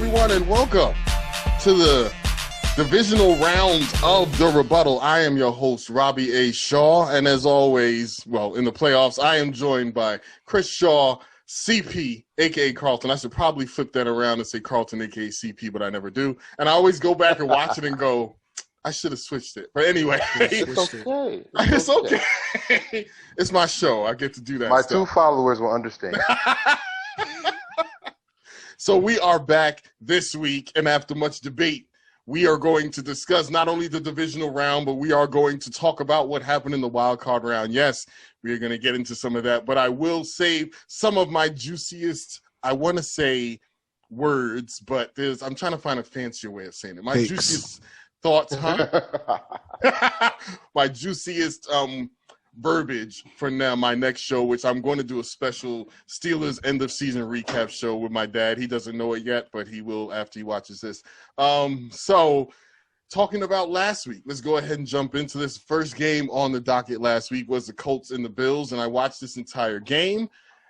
everyone, and welcome to the divisional round of the Rebuttal. I am your host, Robbie A. Shaw, and as always, well, in the playoffs, I am joined by Chris Shaw, CP, a.k.a. Carlton. I should probably flip that around and say Carlton, a.k.a. CP, but I never do. And I always go back and watch it and go, I should have switched it. But anyway. It's okay. It's okay. It's my show. I get to do that My stuff. 2 followers will understand. So we are back this week, and after much debate, we are going to discuss not only the divisional round, but we are going to talk about what happened in the wild card round. Yes, we are going to get into some of that, but I will save some of my juiciest, I want to say words, but I'm trying to find a fancier way of saying it. My juiciest thoughts, my juiciest verbiage for now, my next show, which I'm going to do a special Steelers end of season recap show with my dad. He doesn't know it yet, but he will after he watches this. So talking about last week, let's go ahead and jump into this. First game on the docket last week was the Colts and the Bills, and I watched this entire game,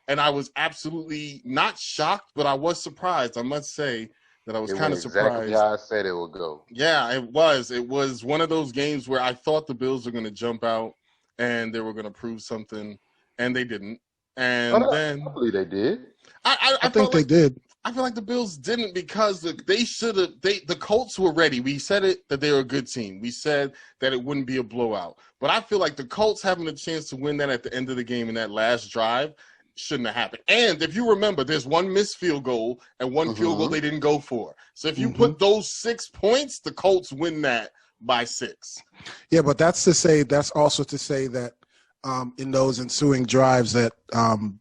and I was absolutely not shocked, but I was surprised. I must say that I was kind of surprised. Exactly how I said it would go. Yeah, it was. It was one of those games where I thought the Bills were going to jump out and they were going to prove something, and they didn't. And then I believe they did. I think they did. I feel like the Bills didn't because they should have. The Colts were ready. We said it that they were a good team. We said that it wouldn't be a blowout. But I feel like the Colts having a chance to win that at the end of the game in that last drive shouldn't have happened. And if you remember, there's one missed field goal and one field goal they didn't go for. So if you put those 6 points, the Colts win that by 6. Yeah, but that's also to say that in those ensuing drives that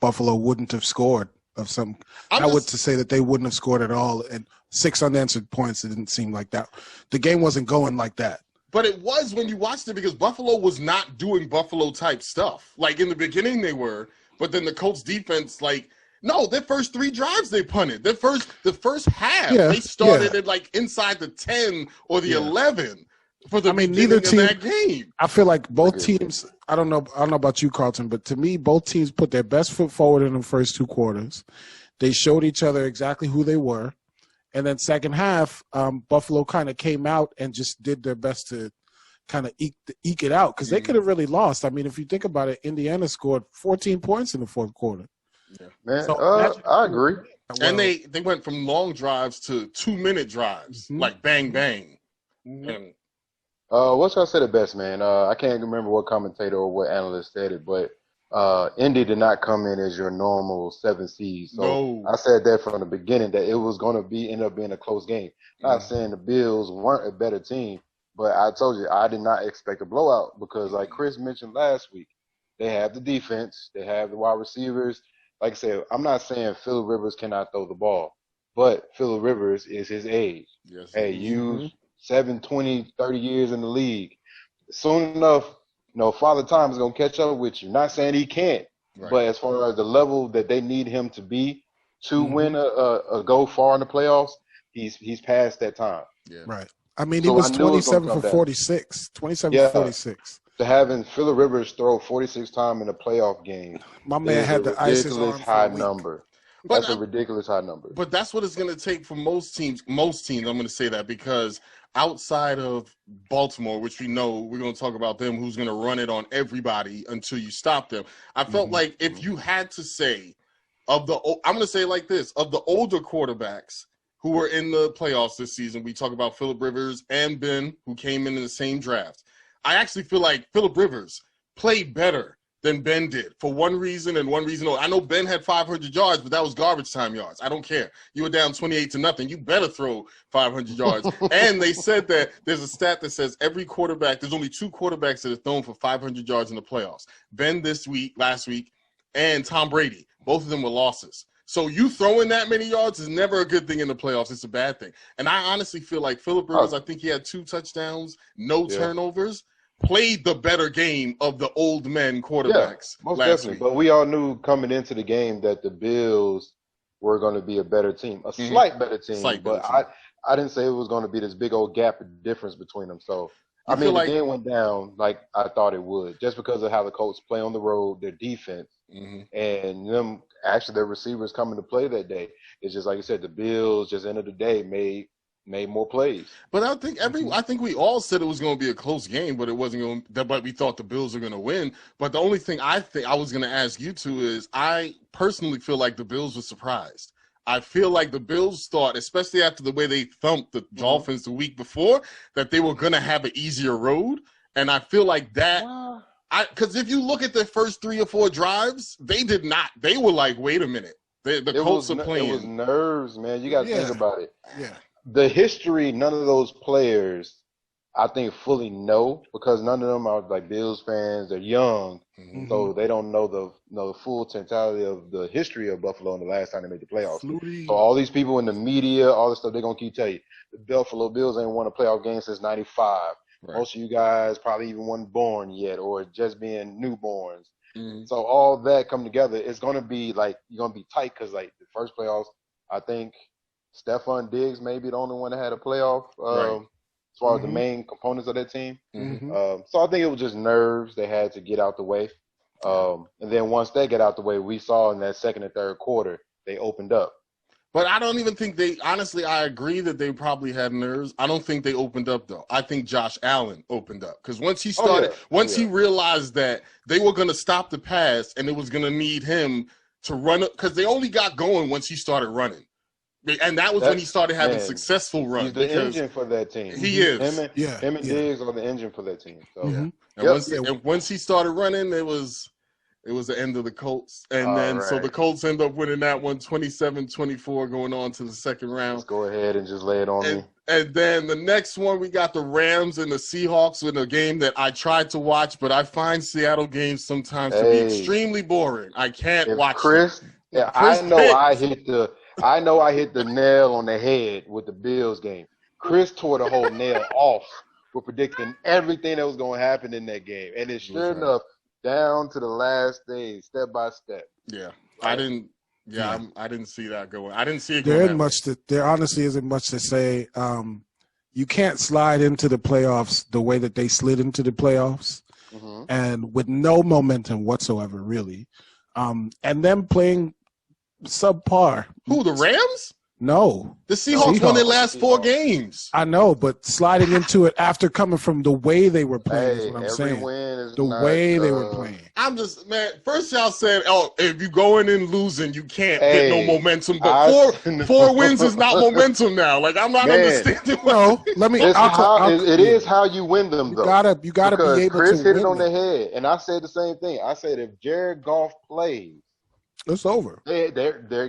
Buffalo wouldn't have scored of some. I would to say that they wouldn't have scored at all, and 6 unanswered points. It didn't seem like that. The game wasn't going like that. But it was when you watched it because Buffalo was not doing Buffalo type stuff. Like in the beginning they were, but then the Colts defense, their first 3 drives they punted. The first half they started at like inside the 10 or the 11. For the neither team. Of that game. I feel like both teams. I don't know about you, Carlton, but to me, both teams put their best foot forward in the first 2 quarters. They showed each other exactly who they were, and then second half, Buffalo kind of came out and just did their best to kind of eke it out because they could have really lost. I mean, if you think about it, Indiana scored 14 points in the fourth quarter. Yeah. Man, I agree. And they went from long drives to 2-minute drives, like bang bang. And what's I said it best, man? I can't remember what commentator or what analyst said it, but Indy did not come in as your normal 7 seed. So I said that from the beginning that it was going to end up being a close game. Not saying the Bills weren't a better team, but I told you I did not expect a blowout because, like Chris mentioned last week, they have the defense, they have the wide receivers. Like I said, I'm not saying Phillip Rivers cannot throw the ball, but Phillip Rivers is his age. Yes. Hey, 7, 20, 30 years in the league. Soon enough, Father Time is going to catch up with you. Not saying he can't, but as far as the level that they need him to be to win a go far in the playoffs, he's past that time. Yeah. Right. I mean, he was 27 for 46. 27 for 46. To having Phillip Rivers throw 46 times in a playoff game, my man had the ice his arm high number. That's a ridiculous high number. But that's what it's going to take for most teams. Most teams, I'm going to say that because outside of Baltimore, which we know we're going to talk about them, who's going to run it on everybody until you stop them. I felt like if you had to say I'm going to say it like this, of the older quarterbacks who were in the playoffs this season, we talk about Phillip Rivers and Ben, who came in the same draft. I actually feel like Phillip Rivers played better than Ben did for one reason and one reason only. I know Ben had 500 yards, but that was garbage time yards. I don't care. You were down 28-0. You better throw 500 yards. And they said that there's a stat that says every quarterback, there's only 2 quarterbacks that have thrown for 500 yards in the playoffs. Ben last week, and Tom Brady. Both of them were losses. So you throwing that many yards is never a good thing in the playoffs. It's a bad thing. And I honestly feel like Phillip Rivers, I think he had 2 touchdowns, no turnovers, played the better game of the old men quarterbacks most last definitely. week. But we all knew coming into the game that the Bills were going to be a better team, a slight better team. I didn't say it was going to be this big old gap of difference between them. So, I mean, the game went down like I thought it would, just because of how the Colts play on the road, their defense, and them actually their receivers coming to play that day. It's just like you said, the Bills just end of the day made more plays. But I think we all said it was going to be a close game, but it wasn't going to, but we thought the Bills were going to win. But the only thing I think I was going to ask you to is I personally feel like the Bills were surprised. I feel like the Bills thought, especially after the way they thumped the Dolphins the week before, that they were going to have an easier road. And I feel like that, because if you look at the first 3 or 4 drives, they did not. They were like, wait a minute. The Colts are playing. It was nerves, man. You got to think about it. Yeah. The history, none of those players, I think, fully know, because none of them are like Bills fans. They're young, so they don't know the full totality of the history of Buffalo and the last time they made the playoffs. So all these people in the media, all this stuff, they're gonna keep telling you the Buffalo Bills ain't won a playoff game since '95. Right. Most of you guys probably even weren't born yet, or just being newborns. So all that come together, it's gonna be like you're gonna be tight, because like the first playoffs, I think Stephon Diggs may be the only one that had a playoff as far as the main components of that team. So I think it was just nerves they had to get out the way. And then once they get out the way, we saw in that second and third quarter, they opened up. But I don't even think honestly, I agree that they probably had nerves. I don't think they opened up, though. I think Josh Allen opened up, because once he started, he realized that they were going to stop the pass and it was going to need him to run up, because they only got going once he started running. And that was when he started having successful runs. He's the engine for that team. He is. Him and Diggs are the engine for that team. So, and once he started running, it was the end of the Colts. And then so the Colts end up winning that one 27-24 going on to the second round. Let's go ahead and just lay it on me. And then the next one, we got the Rams and the Seahawks in a game that I tried to watch, but I find Seattle games sometimes to be extremely boring. I can't watch Chris, I know I hit the nail on the head with the Bills game. Chris tore the whole nail off for predicting everything that was going to happen in that game. And it's sure enough, down to the last day, step by step. Yeah. I didn't see that going. I didn't see it going. There honestly isn't much to say. You can't slide into the playoffs the way that they slid into the playoffs, and with no momentum whatsoever, really. And them playing subpar. Who, the Rams? No. The Seahawks won their last 4 games. I know, but sliding into it after coming from the way they were playing is what I'm saying. They were playing. I'm just, man, first y'all said, if you going in losing, you can't get no momentum. But four wins is not momentum now. Like, I'm not understanding. No, let me. It is how you win them, though. You gotta be able Chris to hit win it on the head. And I said the same thing. I said, if Jared Goff plays, it's over. They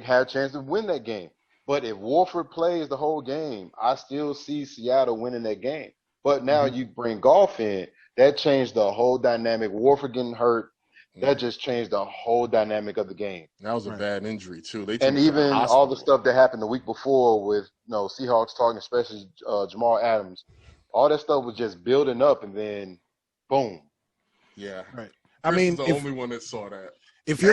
have a chance to win that game. But if Wolford plays the whole game, I still see Seattle winning that game. But now you bring Goff in, that changed the whole dynamic. Wolford getting hurt, that just changed the whole dynamic of the game. That was a bad injury too. And even all the stuff that happened the week before with Seahawks talking, especially Jamal Adams, all that stuff was just building up, and then boom. Yeah, right. Chris is the only one that saw that. If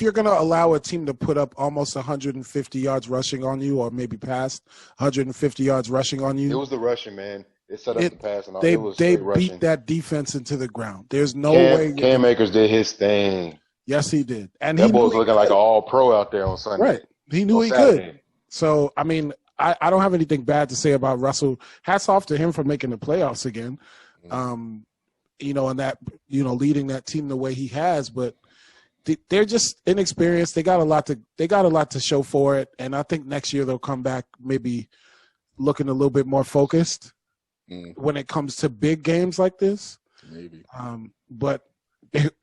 you're gonna allow a team to put up almost 150 yards rushing on you, or maybe past 150 yards rushing on you, it was the rushing, man. It set up the pass, and they beat rushing. That defense into the ground. There's no way. Cam Akers did his thing. Yes, he did, and that boy was looking like an all-pro out there on Sunday. Right, he knew he could. So I mean, I don't have anything bad to say about Russell. Hats off to him for making the playoffs again. And that leading that team the way he has, but. They're just inexperienced. They got a lot to show for it, and I think next year they'll come back maybe looking a little bit more focused when it comes to big games like this. Maybe. But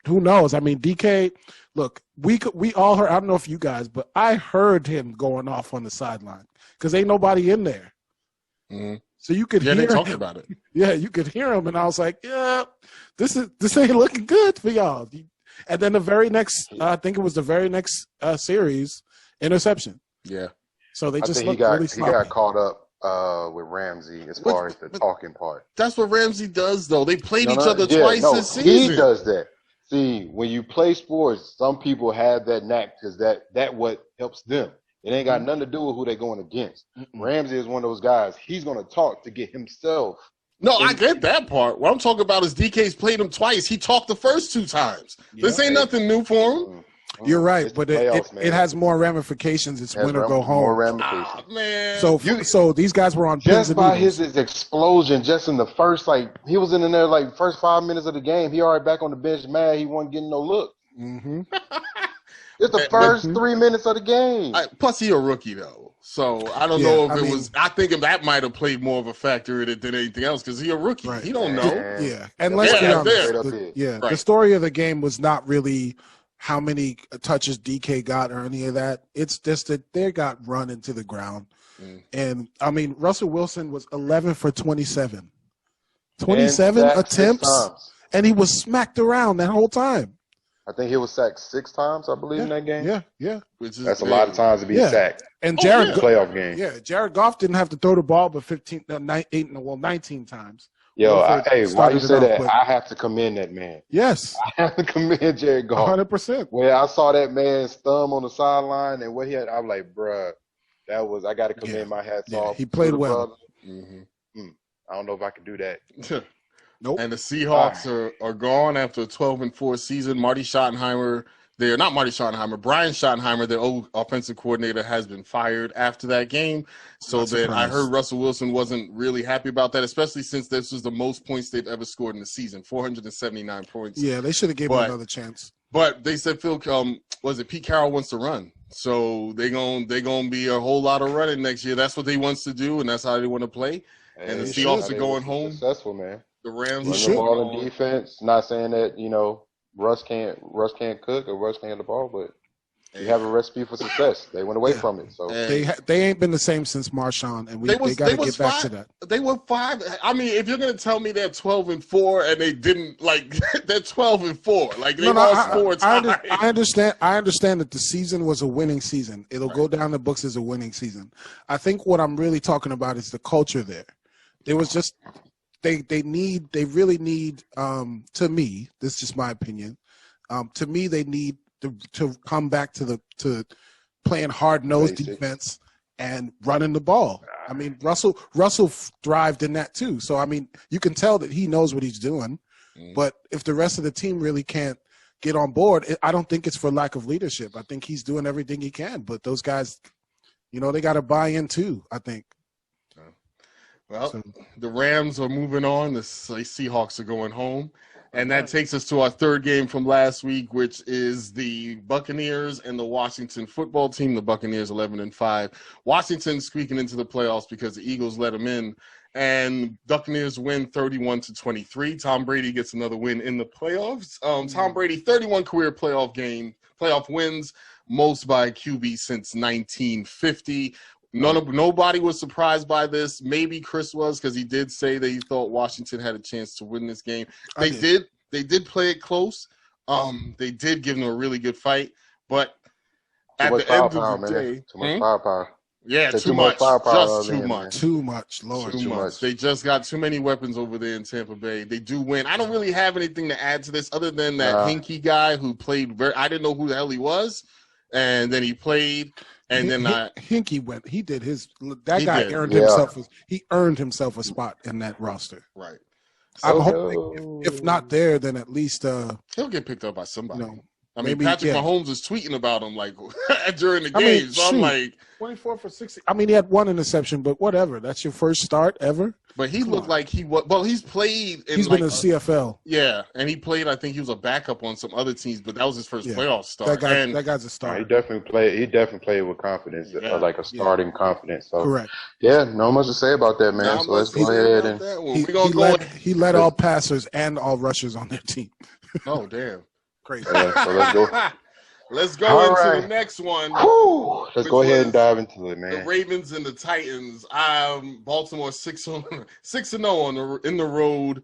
who knows? I mean, DK. Look, we all heard. I don't know if you guys, but I heard him going off on the sideline because ain't nobody in there. So you could hear they him. talking about it. Yeah, you could hear him, and I was like, yeah, this ain't looking good for y'all. And then the very next, I think it was the very next series, interception. Yeah. So they just looked really sloppy. He got caught up with Ramsey as far as the talking part. That's what Ramsey does, though. They played each other twice this season. He does that. See, when you play sports, some people have that knack because that what helps them. It ain't got nothing to do with who they're going against. Ramsey is one of those guys. He's going to talk to get himself. No, I get that part. What I'm talking about is DK's played him twice. He talked the first 2 times. This ain't nothing new for him. You're right, but it has more ramifications. It's win or go home. More ramifications. Oh, man. So these guys were on pins just and by needles. his explosion, just in the first, he was in there first 5 minutes of the game. He already back on the bench, mad he wasn't getting no look. Mm-hmm. It's the first 3 minutes of the game. Plus, he a rookie though, so I don't know if it was. I think that might have played more of a factor in it than anything else because he a rookie. Right. He don't know. Yeah, and let's be honest. The story of the game was not really how many touches DK got or any of that. It's just that they got run into the ground. And, I mean, Russell Wilson was 11 for 27. 27 attempts, and he was smacked around that whole time. I think he was sacked 6 times, I believe, in that game. Yeah. That's a lot of times to be sacked. And playoff game. Yeah, Jared Goff didn't have to throw the ball but 19 times. Yo, why you say that? I have to commend that man. Yes. I have to commend Jared Goff. 100%. When I saw that man's thumb on the sideline and what he had, I was like, bruh, I got to commend my hats off. He played well. I don't know if I could do that. Nope. And the Seahawks are gone after a 12-4 season. Brian Schottenheimer, their old offensive coordinator, has been fired after that game. So that I heard Russell Wilson wasn't really happy about that, especially since this was the most points they've ever scored in the season, 479 points. Yeah, they should have given him another chance. But they said Pete Carroll wants to run. So they're gonna be a whole lot of running next year. That's what they wants to do, and that's how they want to play. And the Seahawks are going home. Successful, man. The Rams run the ball in defense. Not saying that Russ can't cook or Russ can't hit the ball, but you have a recipe for success. They went away from it, so they ain't been the same since Marshawn, and they got to get back to that. They were 5. I mean, if you're gonna tell me they're 12-4 and they didn't they're 12-4, they lost 4 times. I understand that the season was a winning season. It'll go down the books as a winning season. I think what I'm really talking about is the culture there. It was just. They really need, to me, this is just my opinion, to me they need to come back to playing hard-nosed defense and running the ball. I mean, Russell thrived in that too. So, I mean, you can tell that he knows what he's doing. But if the rest of the team really can't get on board, I don't think it's for lack of leadership. I think he's doing everything he can. But those guys, they got to buy in too, I think. Well, the Rams are moving on. The Seahawks are going home. And that takes us to our third game from last week, which is the Buccaneers and the Washington football team. The Buccaneers 11-5. Washington squeaking into the playoffs because the Eagles let them in. And Buccaneers win 31-23. Tom Brady gets another win in the playoffs. Tom Brady, 31 career playoff wins, most by a QB since 1950. Nobody was surprised by this. Maybe Chris was, because he did say that he thought Washington had a chance to win this game. They did play it close. They did give them a really good fight, but at the end of the day, too much firepower. Yeah, too much. Just too much. Too much, Lord. Too much. They just got too many weapons over there in Tampa Bay. They do win. I don't really have anything to add to this other than that Hinkie guy who played I didn't know who the hell he was, and then he played. And then Hinkie went. He did his. That guy earned himself. He earned himself a spot in that roster. Right. I'm hoping, if not there, then at least he'll get picked up by somebody. I mean, Patrick Mahomes is tweeting about him during the game. I'm like 24 for 60. I mean, he had one interception, but whatever. That's your first start ever. But he looked like he was. Well, he's played. He's been in CFL. Yeah, and he played. I think he was a backup on some other teams, but that was his first playoff start. That guy's a star. He definitely played. He definitely played with confidence, like a starting confidence. So correct. Yeah, no much to say about that, man. So let's go ahead and he led all passers and all rushers on their team. Oh damn, crazy. So let's go. Let's go into the next one. Let's go ahead and dive into it, man. The Ravens and the Titans. Baltimore 6-0 in the road.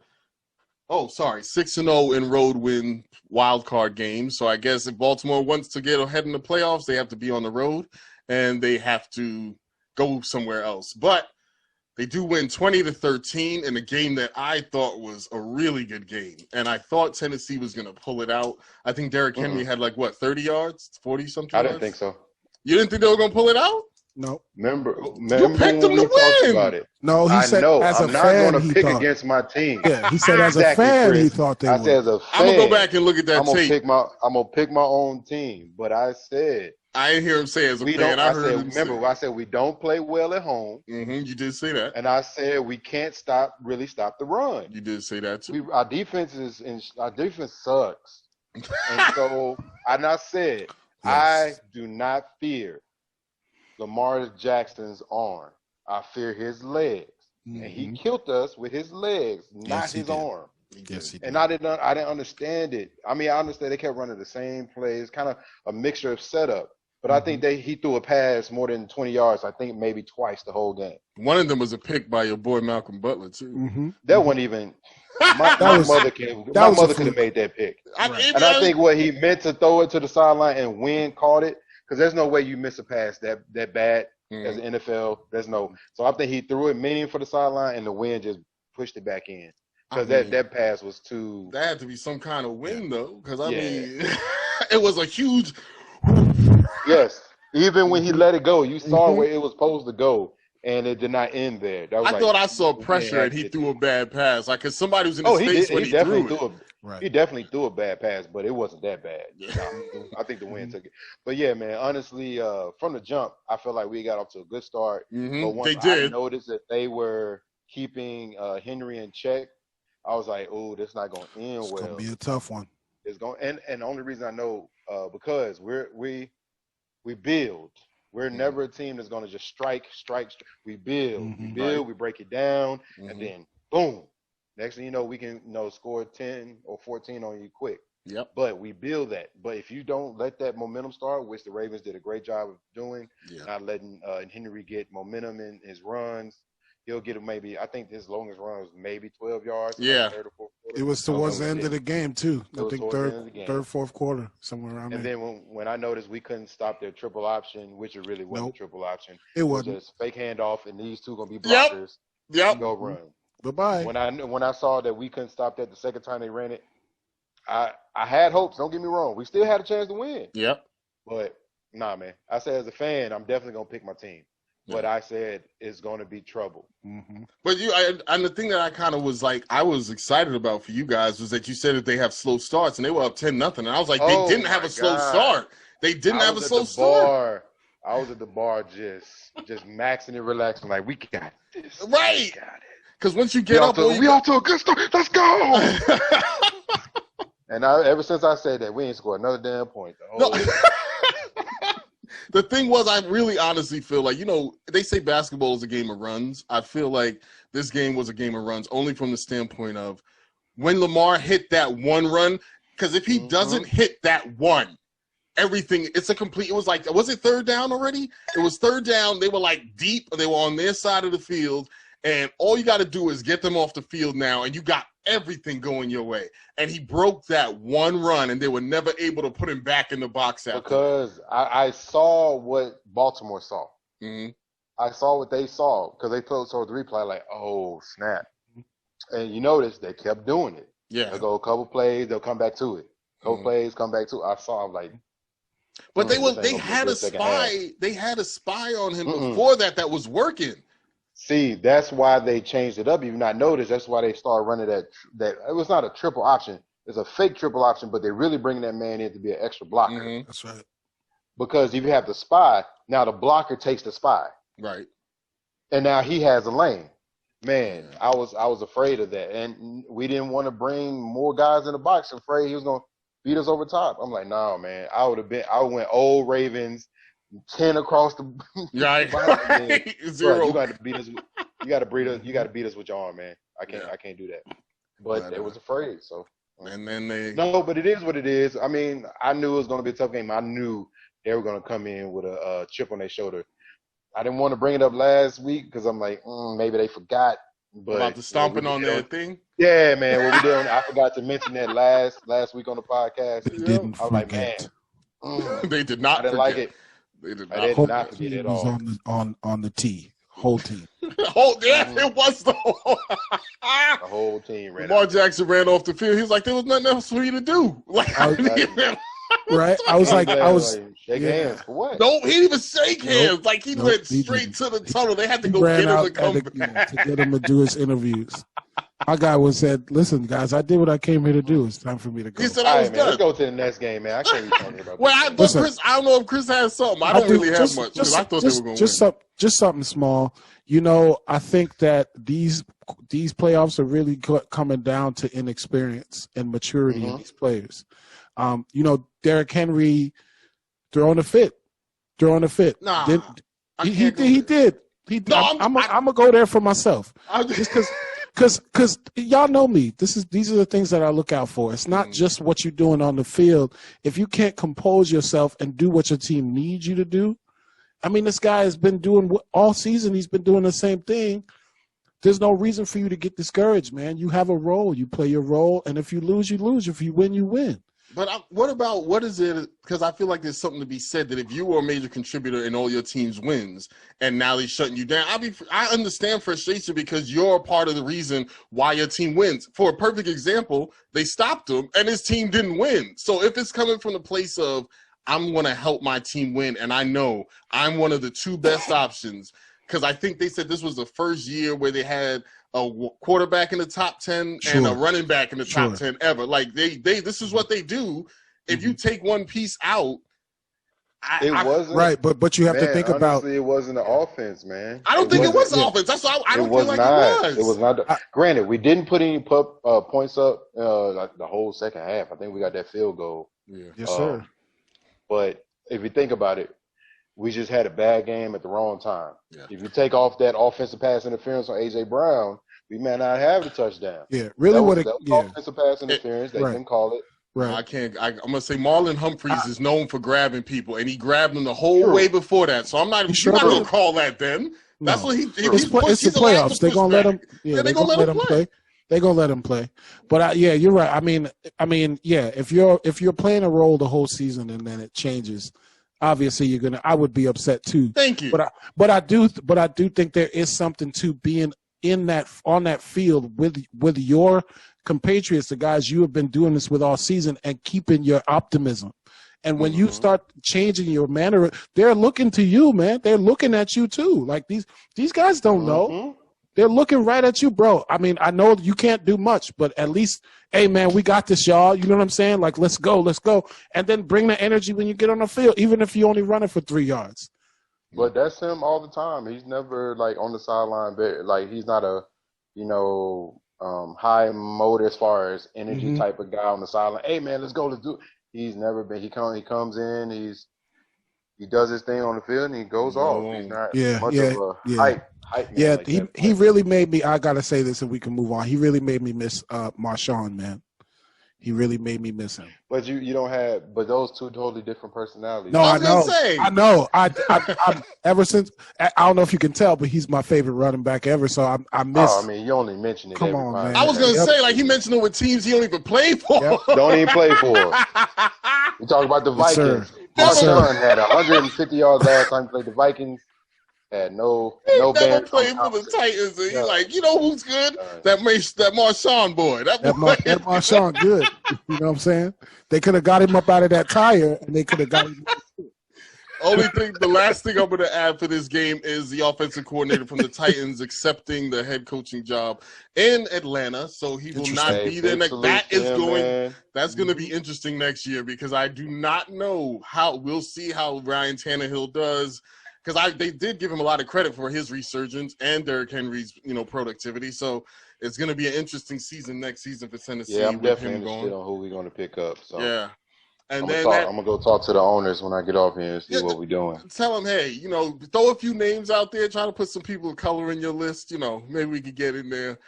Oh, sorry, 6-0 in road win wild card games. So I guess if Baltimore wants to get ahead in the playoffs, they have to be on the road and they have to go somewhere else. But they do win 20-13 in a game that I thought was a really good game. And I thought Tennessee was going to pull it out. I think Derrick Henry had 30 yards, 40-something I didn't think so. You didn't think they were going to pull it out? No. Remember you picked them when we to talked win. about it? No, he said as I'm a not fan, going to he pick thought. against my team. Yeah, he said as a Exactly, fan, Chris. he thought they I would. said as a fan. I'm gonna go back and look at that tape. I'm gonna pick my own team, but I said I didn't hear him say as a we fan. don't. I heard him remember, say. I said we don't play well at home. Mm-hmm, you did say that. And I said we can't stop the run. You did say that too. Our defense sucks. And so I said, yes. I do not fear Lamar Jackson's arm. I fear his legs. Mm-hmm. And he killed us with his legs, not his arm. Yes, he did. And I didn't understand it. I mean, I understand they kept running the same plays, kind of a mixture of setup. But I think he threw a pass more than 20 yards, I think maybe twice the whole game. One of them was a pick by your boy Malcolm Butler, too. Mm-hmm. That wasn't even – my mother could have made that pick. Right. I think what he meant to throw it to the sideline and Wynn caught it, because there's no way you miss a pass that bad as an NFL. There's no – so I think he threw it meaning for the sideline, and the Wynn just pushed it back in. Because that pass was too – That had to be some kind of win, though, because, I mean, it was a huge – Yes. Even when he let it go, you saw where it was supposed to go, and it did not end there. I thought I saw pressure and he threw a bad pass. Like, because somebody was in his face when he threw it. He definitely threw a bad pass, but it wasn't that bad. I think the Wynn took it. But, yeah, man, honestly, from the jump, I felt like we got off to a good start. But once I noticed that they were keeping Henry in check, I was like, oh, this is not going to end well. It's going to be a tough one. It's going, and the only reason I know, because we build. We're never a team that's going to just strike. We build. We break it down, and then boom. Next thing you know, we can score 10 or 14 on you quick. Yep. But we build that. But if you don't let that momentum start, which the Ravens did a great job of doing, not letting Henry get momentum in his runs, he'll get maybe, I think his longest run was maybe 12 yards. Yeah. It was towards the end of the game, too. I think third, fourth quarter, somewhere around there. And then when I noticed we couldn't stop their triple option, which it really wasn't triple option. It wasn't. Just fake handoff, and these two going to be blockers. Yep. Go run. Bye-bye. When I saw that we couldn't stop that the second time they ran it, I had hopes. Don't get me wrong. We still had a chance to win. Yep. But, nah, man. I said as a fan, I'm definitely going to pick my team. But I said it's going to be trouble. But and the thing that I kind of was like, I was excited about for you guys was that you said that they have slow starts, and they were up 10-0. And I was like, they didn't have a slow start. They didn't have a slow start. I was at the bar just maxing and relaxing, like, we got this. Right. We got it. Because once you get up, we off to a good start. Let's go. And ever since I said that, we ain't scored another damn point. The thing was, I really honestly feel like, they say basketball is a game of runs. I feel like this game was a game of runs only from the standpoint of when Lamar hit that one run, because if he doesn't hit that one, everything, it was like, was it third down already? It was third down. They were like deep. They were on their side of the field. And all you got to do is get them off the field now, and you got everything going your way. And he broke that one run, and they were never able to put him back in the box after. Because I saw what Baltimore saw. I saw what they saw because they saw the replay like, oh, snap. And you notice they kept doing it. Yeah. They'll go a couple plays, they'll come back to it. Couple plays, come back to it. I was like. But they had a spy. They had a spy on him before that was working. See, that's why they changed it up. You've not noticed. That's why they started running that. It was not a triple option. It's a fake triple option, but they're really bringing that man in to be an extra blocker. That's right. Because if you have the spy, now the blocker takes the spy. Right. And now he has a lane. Man, I was afraid of that. And we didn't want to bring more guys in the box, afraid he was going to beat us over top. I'm like, no, man. I went old Ravens. 10 across the right. Zero. Bro, you got to beat us. You got to beat us with your arm, man. I can't do that. But they was afraid. So. And then but it is what it is. I mean, I knew it was going to be a tough game. I knew they were going to come in with a chip on their shoulder. I didn't want to bring it up last week because I'm like, maybe they forgot. But about the stomping on their thing. Yeah, man. What we did? I forgot to mention that last week on the podcast. Didn't I was like, man. They did not. I didn't like it. They did not. I did not forget it all. On the tee, whole team. It was the whole team ran. Lamar Jackson ran off the field. He was like, there was nothing else for you to do. Like, right? I was like, Shake hands for what? No, he didn't even shake hands. Like he went straight to the tunnel. They had to go get him to come back. To get him to do his interviews. My guy said, "Listen, guys, I did what I came here to do. It's time for me to go." He said, "I was done." Let's go to the next game, man. I can't be talking about. Chris, I don't know if Chris has something. I don't really have much. I thought they were going to win. Just something small. I think that these playoffs are really coming down to inexperience and maturity in these players. Derrick Henry throwing a fit. Nah, he did. I'm gonna go there for myself. Just because y'all know me. These are the things that I look out for. It's not just what you're doing on the field. If you can't compose yourself and do what your team needs you to do, I mean, this guy has been doing all season. He's been doing the same thing. There's no reason for you to get discouraged, man. You have a role. You play your role, and if you lose, you lose. If you win, you win. But what is it? Because I feel like there's something to be said that if you were a major contributor in all your team's wins and now they're shutting you down, I understand frustration because you're a part of the reason why your team wins. For a perfect example, they stopped him and his team didn't win. So if it's coming from the place of I'm going to help my team win and I know I'm one of the two best options, because I think they said this was the first year where they had a quarterback in the top 10 and a running back in the top 10 ever. Like this is what they do. If you take one piece out, it wasn't right. But you have to think about it wasn't the offense, man. I don't think it was the offense. That's why I don't feel like it was. It was not. Granted, we didn't put any points up like the whole second half. I think we got that field goal. Yeah. Yes, sir. But if you think about it, we just had a bad game at the wrong time. Yeah. If you take off that offensive pass interference on A.J. Brown, we may not have the touchdown. Yeah, really offensive pass interference. They didn't call it. Right. I'm going to say Marlon Humphreys is known for grabbing people, and he grabbed them the whole way before that. So I'm not going to call that then. That's what it's the playoffs. They're going to let him they're going to let him play. They're going to let him play. But, you're right. I mean, if you're playing a role the whole season and then it changes – obviously, I would be upset too. Thank you. But I do think there is something to being on that field with your compatriots, the guys you have been doing this with all season, and keeping your optimism. And when you start changing your manner, they're looking to you, man. They're looking at you too. Like these guys don't know. They're looking right at you, bro. I mean, I know you can't do much, but at least, hey, man, we got this, y'all. You know what I'm saying? Like, let's go. And then bring the energy when you get on the field, even if you only run it for 3 yards. But that's him all the time. He's never, like, on the sideline. Like, he's not a, high mode as far as energy type of guy on the sideline. Hey, man, let's go. Let's do it. He's never been. He comes in. He does his thing on the field, and he goes off. He's not much of a hype. Yeah, he really made me. I gotta say this, and we can move on. He really made me miss Marshawn, man. He really made me miss him. But you don't have. But those two totally different personalities. No, I know. I ever since I don't know if you can tell, but he's my favorite running back ever. So I miss. Oh, I mean, you only mention it. Come on, man. I was gonna say, like, he mentioned it with teams he don't even play for. Yep. Don't even play for. We talk about the Vikings. Marshawn had 150 yards last time he played the Vikings. Had no never played for the Titans, and he's like, you know who's good? That Marshawn boy. That Marshawn good. You know what I'm saying? They could have got him up out of that tire, and they could have got him. The last thing I'm going to add for this game is the offensive coordinator from the Titans accepting the head coaching job in Atlanta, so he will not be there. That's going to be interesting next year because I do not know we'll see how Ryan Tannehill does. Because they did give him a lot of credit for his resurgence and Derrick Henry's, productivity. So it's going to be an interesting season next season for Tennessee. Yeah, I'm definitely interested on who we're going to pick up. So yeah, and I'm going to go talk to the owners when I get off here and see what we're doing. Tell them, hey, throw a few names out there. Try to put some people of color in your list. Maybe we could get in there.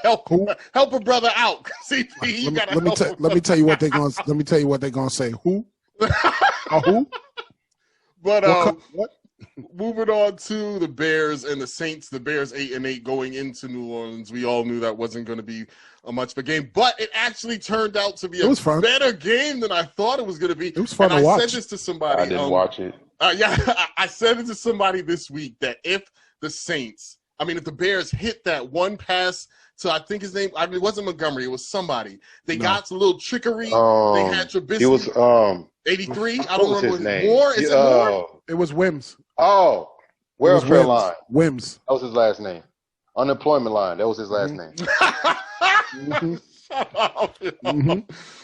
help a brother out. Let me tell you what they're going. Let me tell you what they're going to say. Who? Who? But moving on to the Bears and the Saints, the Bears 8-8 going into New Orleans. We all knew that wasn't going to be much of a game, but it actually turned out to be a better game than I thought it was going to be. It was fun to watch. I said this to somebody. I didn't watch it. I said it to somebody this week that if the Saints I mean, if the Bears hit that one pass to, I think his name, I mean, it wasn't Montgomery, it was somebody. They got a little trickery. They had Trubisky. It was 83. I what don't was remember his name. Moore. Is it Moore? It was Wims. Oh, welfare line. Wims. That was his last name. Unemployment line. That was his last name. Shut up.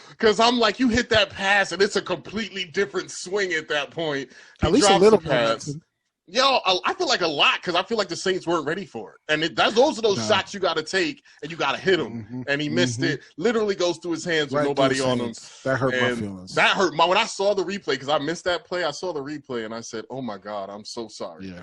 Because I'm like, you hit that pass, and it's a completely different swing at that point. At least a little pass. Yo, I feel like a lot because I feel like the Saints weren't ready for it. And those are those shots you got to take, and you got to hit them. And he missed it. Literally goes through his hands with nobody on him. That hurt my feelings. That hurt when I saw the replay, because I missed that play. I saw the replay, and I said, oh, my God, I'm so sorry. Yeah.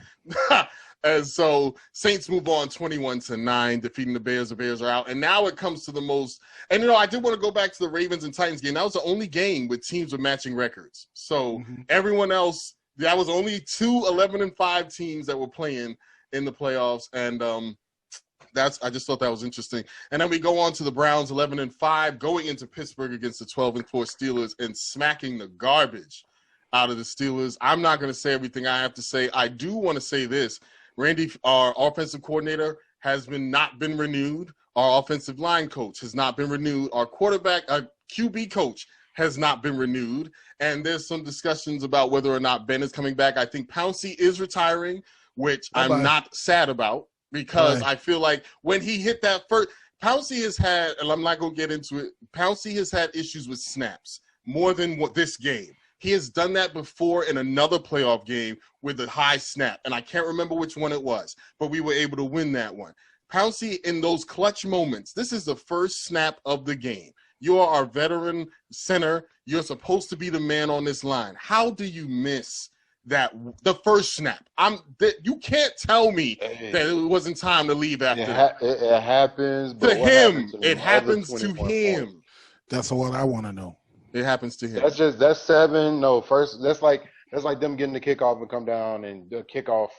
And so Saints move on 21-9, defeating the Bears. The Bears are out. And now it comes to the most – and, I did want to go back to the Ravens and Titans game. That was the only game with teams with matching records. So everyone else – that was only 2 11-5 teams that were playing in the playoffs, and I just thought that was interesting. And then we go on to the Browns 11-5, going into Pittsburgh against the 12-4 Steelers and smacking the garbage out of the Steelers. I'm not going to say everything I have to say. I do want to say this: Randy, our offensive coordinator, has not been renewed. Our offensive line coach has not been renewed. Our quarterback, QB coach, has not been renewed, and there's some discussions about whether or not Ben is coming back. I think Pouncey is retiring, which I'm not sad about, because I feel like when he hit that first – Pouncey has had – and I'm not going to get into it – Pouncey has had issues with snaps more than this game. He has done that before in another playoff game with a high snap, and I can't remember which one it was, but we were able to win that one. Pouncey, in those clutch moments, this is the first snap of the game. You are our veteran center. You're supposed to be the man on this line. How do you miss that the first snap? You can't tell me that it wasn't time to leave after. It happens. But to him. It happens to him. Points? That's what I want to know. It happens to him. That's 7. No, first that's like them getting the kickoff and come down and the kickoff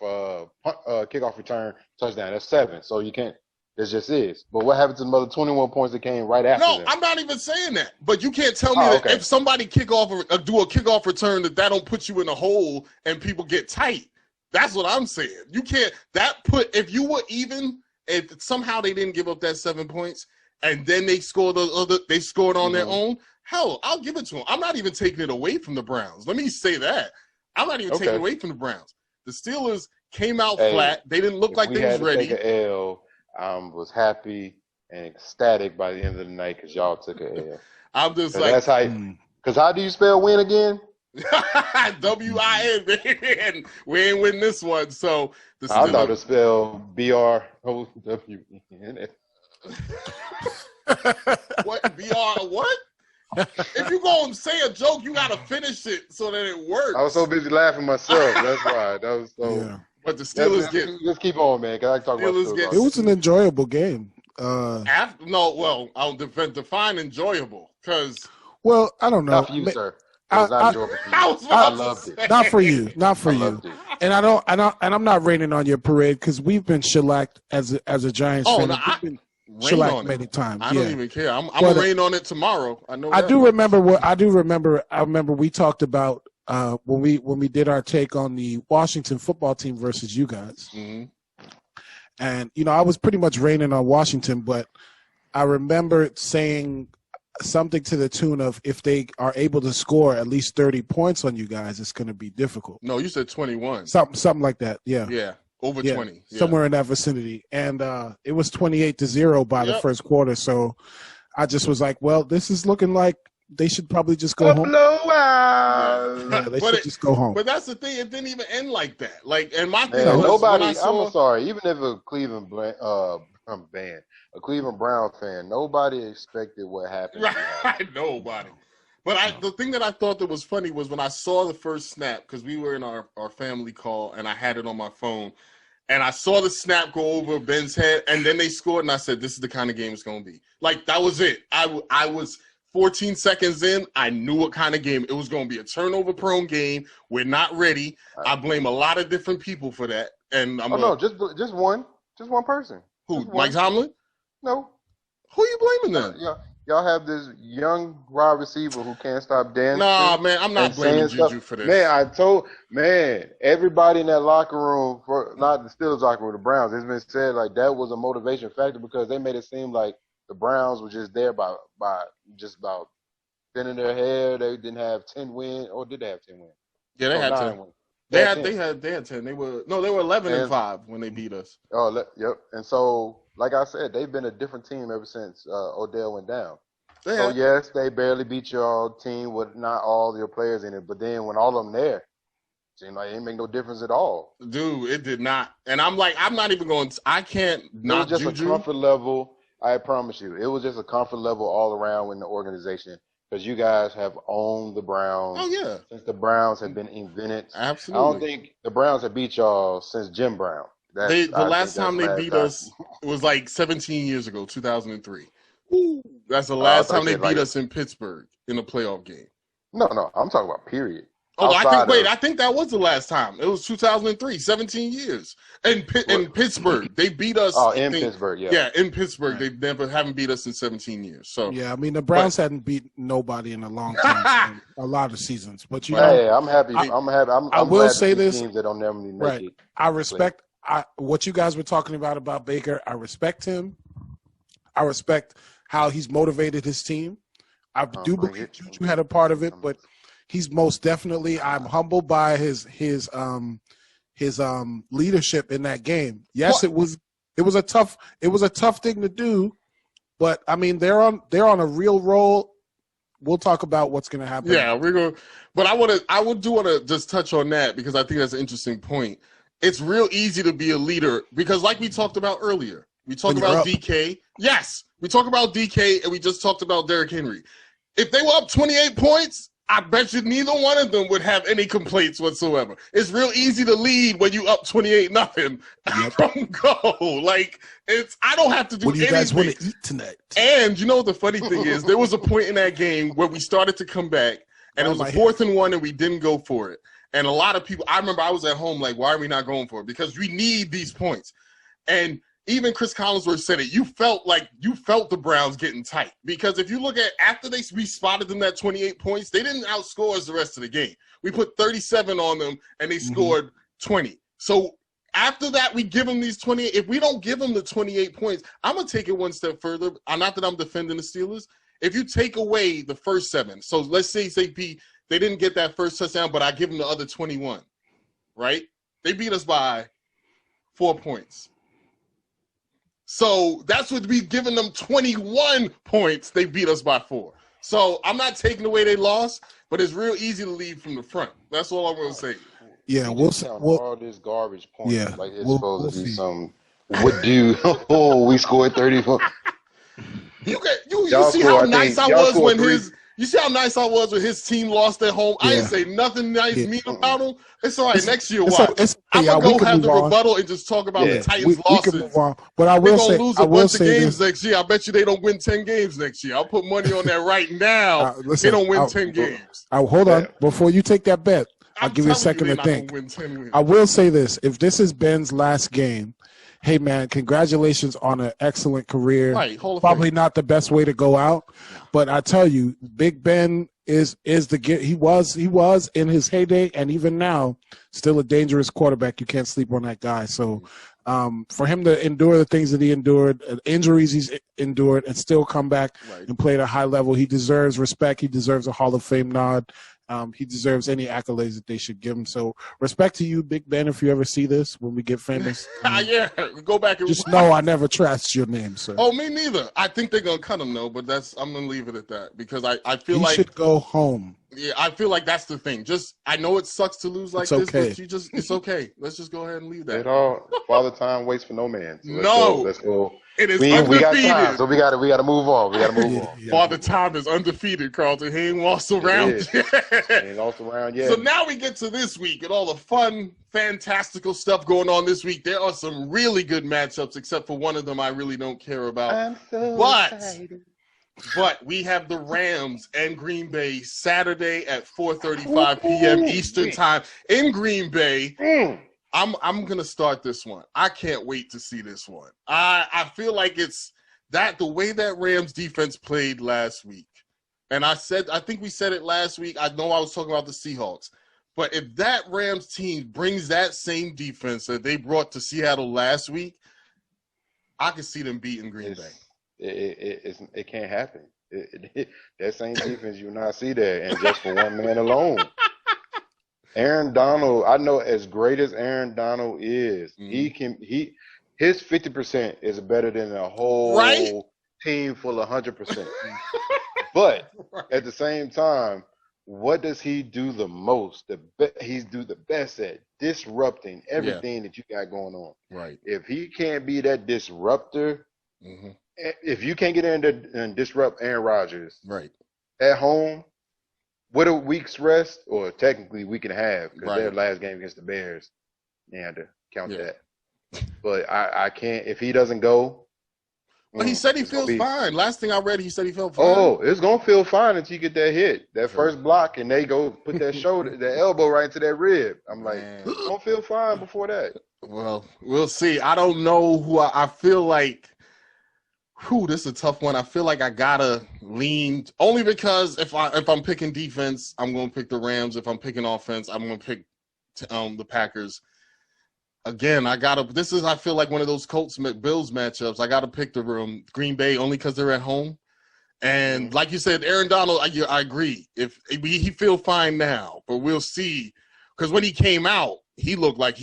return touchdown. That's 7. So you can't. It just is. But what happened to the other 21 points that came right after that? No, I'm not even saying that. But you can't tell me that if somebody do a kickoff return that don't put you in a hole and people get tight. That's what I'm saying. You can't if you were even, if somehow they didn't give up that 7 points and then they scored on their own, hell, I'll give it to them. I'm not even taking it away from the Browns. Let me say that. I'm not even taking it away from the Browns. The Steelers came out flat. They didn't look like they was ready. Take a L. I was happy and ecstatic by the end of the night because y'all took a L. I'm just like, that's how. Because how do you spell win again? W-I-N, man. We ain't win this one. So the I thought it spelled B-R-O-W-N. What? B-R what? If you go and say a joke, you got to finish it so that it works. I was so busy laughing myself. That's why. That was so. Yeah. But the Steelers Let's keep on, man. Cause I talk about Steelers. It was an enjoyable game. I'll define enjoyable because. Well, I don't know. Not for you, sir. I loved it. Not for you. Not for you. And I'm not raining on your parade because we've been shellacked as a Giants fan. No, we've been shellacked many times. I don't even care. I'm gonna rain on it tomorrow. I know. I remember we talked about. When we did our take on the Washington football team versus you guys, and I was pretty much raining on Washington, but I remember saying something to the tune of if they are able to score at least 30 points on you guys, it's going to be difficult. No, you said 21. Something like that. Yeah. Yeah. Over 20. Yeah. Somewhere in that vicinity, and it was 28-0 by the first quarter. So I just was like, well, this is looking like. They should probably just go home. They should just go home. But that's the thing; it didn't even end like that. Like, and my thing was, nobody. I'm sorry. Even if a Cleveland Brown fan, nobody expected what happened. Right, nobody. But the thing that I thought that was funny was when I saw the first snap, because we were in our family call, and I had it on my phone, and I saw the snap go over Ben's head, and then they scored, and I said, "This is the kind of game it's going to be." Like, that was it. I was. 14 seconds in, I knew what kind of game. It was going to be a turnover-prone game. We're not ready. I blame a lot of different people for that. And just one person. Who? Mike Tomlin? No. Who are you blaming then? Yeah, y'all have this young wide receiver who can't stop dancing. Nah, man, I'm not blaming Juju for this. Man, everybody in that locker room, not the Steelers locker room, the Browns, it's been said like that was a motivation factor because they made it seem like the Browns were just there by just about spinning their hair. They didn't have 10 wins, or did they have 10 wins? Yeah, they had 10 wins. They had 10. They were 11-5 when they beat us. Yep. And so, like I said, they've been a different team ever since Odell went down. So yes, they barely beat your team with not all your players in it, but then when all of them there, it seemed like it didn't make no difference at all. Dude, it did not. And I'm like, I'm not even going. I can't not Juju. It was just Juju. a comfort level. I promise you, it was just a comfort level all around in the organization. Because you guys have owned the Browns. Oh, yeah. Since the Browns have been invented. Absolutely. I don't think the Browns have beat y'all since Jim Brown. The last time they beat us, it was like 17 years ago, 2003. That's the last time they beat us in Pittsburgh in a playoff game. No, I'm talking about period. Oh, I think that was the last time. It was 2003, 17 years. In Pittsburgh, they beat us. Oh, in Pittsburgh, yeah. Yeah, in Pittsburgh, they haven't beat us in 17 years. So yeah, I mean the Browns hadn't beat nobody in a long time, a lot of seasons. But hey, I'm happy. I will say this. Teams that don't never make it. I respect what you guys were talking about Baker. I respect him. I respect how he's motivated his team. I do believe Juju had a part of it, but he's most definitely. I'm humbled by his leadership in that game. Yes, it was a tough thing to do, but I mean they're on a real roll. We'll talk about what's going to happen. Yeah, we're going. But I want to just touch on that because I think that's an interesting point. It's real easy to be a leader because, like we talked about earlier, we talked about DK. Yes, we talked about DK, and we just talked about Derrick Henry. If they were up 28 points, I bet you neither one of them would have any complaints whatsoever. It's real easy to lead when you up 28-0 from goal. Like I don't have to do anything. What do you guys want to eat tonight? And you know what the funny thing is? There was a point in that game where we started to come back, and it was a 4th and 1, and we didn't go for it. And a lot of people, I remember I was at home like, why are we not going for it? Because we need these points. And even Chris Collinsworth said it. You felt the Browns getting tight because if you look at after we spotted them that 28 points, they didn't outscore us the rest of the game. We put 37 on them and they scored 20. So after that, we give them these 28. If we don't give them the 28 points, I'm gonna take it one step further. Not that I'm defending the Steelers. If you take away the first 7, so let's say they didn't get that first touchdown, but I give them the other 21, right? They beat us by 4 points. So that's what we've given them 21 points. They beat us by 4. So I'm not taking away they lost, but it's real easy to lead from the front. That's all I'm going to say. Yeah, all this garbage points. Yeah, like it's supposed to be some. What do? We scored 34. You see how nice I was when You see how nice I was when his team lost at home? Yeah. I didn't say nothing nice mean about him. It's all right. Next year, watch. I'm going to go have the rebuttal and just talk about the Titans' losses. But I will say, lose a bunch of games next year. I bet you they don't win 10 games next year. I'll put money on that right now. They don't win 10 games. Hold on. Before you take that bet, I'll give you a second to think. I will say this. If this is Ben's last game, hey, man, congratulations on an excellent career. Right, probably not the best way to go out, but I tell you, Big Ben is he was in his heyday, and even now, still a dangerous quarterback. You can't sleep on that guy. So for him to endure the things that he endured, injuries he's endured, and still come back and play at a high level, he deserves respect. He deserves a Hall of Fame nod. He deserves any accolades that they should give him. So respect to you, Big Ben, if you ever see this when we get famous. Yeah, go back and just know I never trashed your name, sir. Oh, me neither. I think they're gonna cut him though, but I'm gonna leave it at that because I feel like he should go home. Yeah, I feel like that's the thing. I know it sucks to lose like this, but it's okay. Let's just go ahead and leave that. Father time waits for no man. So let's go. It is undefeated. We got time, so we got to move on. Father Time is undefeated, Carlton. He ain't lost around yet. Ain't lost around yet. So now we get to this week and all the fun, fantastical stuff going on this week. There are some really good matchups, except for one of them I really don't care about. I'm so excited. But we have the Rams and Green Bay Saturday at 4:35 p.m. Eastern Time in Green Bay. I'm gonna start this one. I can't wait to see this one. I feel like it's the way that Rams defense played last week, and I think we said it last week. I know I was talking about the Seahawks, but if that Rams team brings that same defense that they brought to Seattle last week, I could see them beating Green Bay. It can't happen. That same defense you will not see there, and just for one man alone. Aaron Donald, I know as great as Aaron Donald is, his 50% is better than a whole team full of 100%. But at the same time, what does he do the most? He's do the best at disrupting everything that you got going on. Right. If he can't be that disruptor, if you can't get in there and disrupt Aaron Rodgers at home, with a week's rest, or technically week and a half, because their last game against the Bears, you had to count that. But I can't, if he doesn't go. Well, he said he feels fine. Last thing I read, he said he felt fine. Oh, it's going to feel fine until you get that hit, that first block, and they go put that shoulder, that elbow right into that rib. I'm like, it's going to feel fine before that. Well, we'll see. I don't know who I feel like. This is a tough one. I feel like I gotta lean only because if I'm picking defense, I'm gonna pick the Rams. If I'm picking offense, I'm gonna pick the Packers. Again, I feel like one of those Colts Bills matchups. I gotta pick the Green Bay only because they're at home. And like you said, Aaron Donald, I agree. If he feel fine now, but we'll see. Because when he came out, he looked like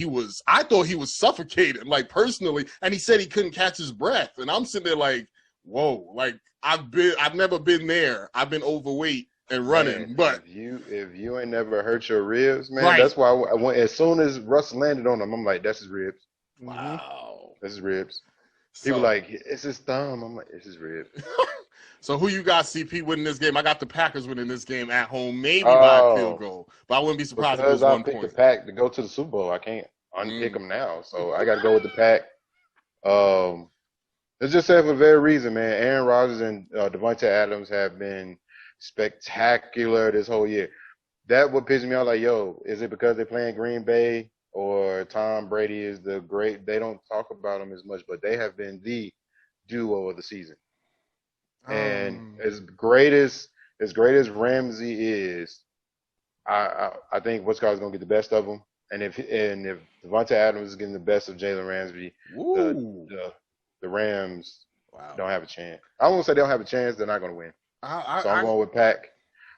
I thought he was suffocated, like personally, and he said he couldn't catch his breath. And I'm sitting there like, whoa, like I've never been there. I've been overweight and running, man, but if you ain't never hurt your ribs, man, that's why I went, as soon as Russ landed on him, I'm like, that's his ribs. Wow. That's his ribs. People like, it's his thumb. I'm like, it's his ribs. So who you got, CP, winning this game? I got the Packers winning this game at home, maybe by a field goal. But I wouldn't be surprised if it was 1 point. I picked the Pack to go to the Super Bowl. I can't unpick them now. So I got to go with the Pack. Let's just say for the very reason, man, Aaron Rodgers and Devontae Adams have been spectacular this whole year. That would piss me off. Like, yo, is it because they're playing Green Bay or Tom Brady is the great? They don't talk about them as much, but they have been the duo of the season. And as great as Ramsey is, I think what's going to get the best of him. And if Devontae Adams is getting the best of Jalen Ramsey, the Rams don't have a chance. I won't say they don't have a chance. They're not going to win. I'm going with Pack.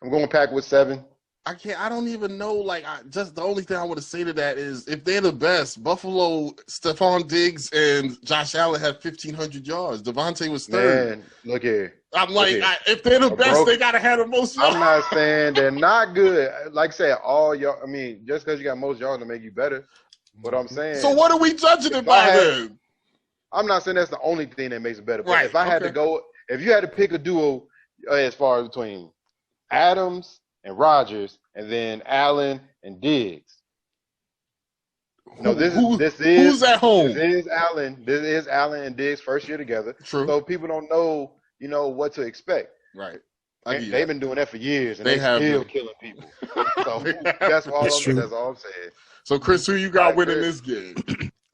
I'm going with Pack with 7. I don't even know. Like, just the only thing I want to say to that is if they're the best, Buffalo, Stephon Diggs and Josh Allen had 1,500 yards. Devontae was third. Man, look here. I'm like, if they're the best, they got to have the most yards. I'm not saying they're not good. Like I said, just because you got most yards to make you better. What I'm saying. So what are we judging it by then? I'm not saying that's the only thing that makes it better. But if I had to go, if you had to pick a duo as far as between Adams and Rodgers, and then Allen and Diggs. Who's at home? This is Allen and Diggs' first year together. True. So people don't know, what to expect. Right. They've been doing that for years, and they're still killing people. So that's all I'm saying. So, Chris, who you got winning this game?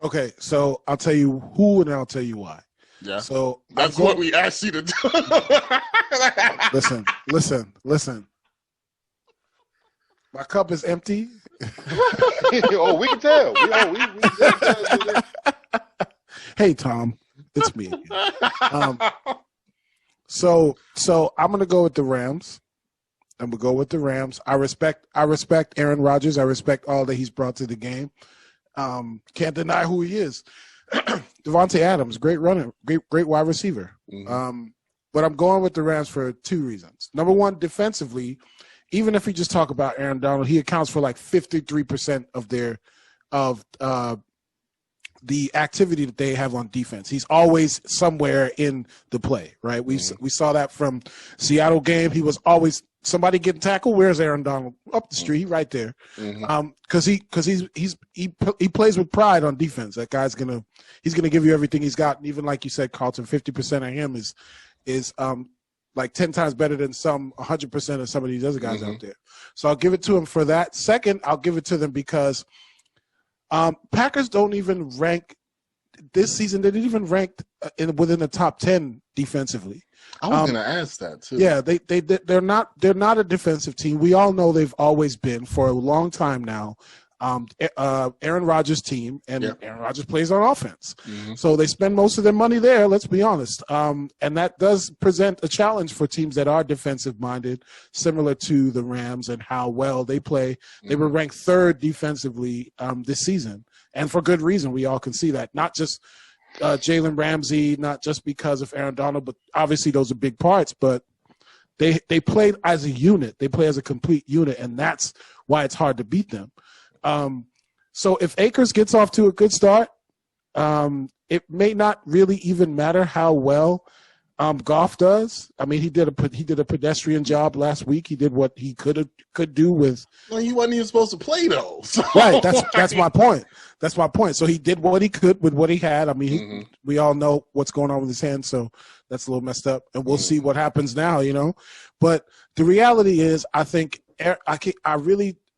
Okay, so I'll tell you who, and I'll tell you why. Yeah. So that's what we asked you to do. Listen. My cup is empty. Oh, we can tell. We Hey, Tom, it's me again. So I'm gonna go with the Rams. I respect Aaron Rodgers. I respect all that he's brought to the game. Can't deny who he is. Devontae Adams, great runner, great wide receiver. But I'm going with the Rams for 2 reasons. Number one, defensively, even if we just talk about Aaron Donald, he accounts for like 53% of the activity that they have on defense. He's always somewhere in the play, right? We saw that from Seattle game. He was always somebody getting tackled. Where's Aaron Donald? Up the street, right there. Because he plays with pride on defense. That guy's gonna give you everything he's got. And even like you said, Carlton, 50% of him is like 10 times better than 100% of some of these other guys out there. So I'll give it to him for that. Second, I'll give it to them because Packers don't even rank this season they didn't even rank within the top 10 defensively. I was going to ask that too. Yeah, they're not a defensive team. We all know they've always been for a long time now. Aaron Rodgers' team, and Aaron Rodgers plays on offense. Mm-hmm. So they spend most of their money there, let's be honest. And that does present a challenge for teams that are defensive-minded, similar to the Rams and how well they play. Mm-hmm. They were ranked third defensively this season, and for good reason. We all can see that. Not just Jalen Ramsey, not just because of Aaron Donald, but obviously those are big parts, but they played as a unit. They play as a complete unit, and that's why it's hard to beat them. So if Akers gets off to a good start, it may not really even matter how well Goff does. I mean, he did a pedestrian job last week. He did what he could do with. Well, he wasn't even supposed to play though. So. Right. That's my point. That's my point. So he did what he could with what he had. I mean, we all know what's going on with his hand, so that's a little messed up. And we'll see what happens now. But the reality is, I think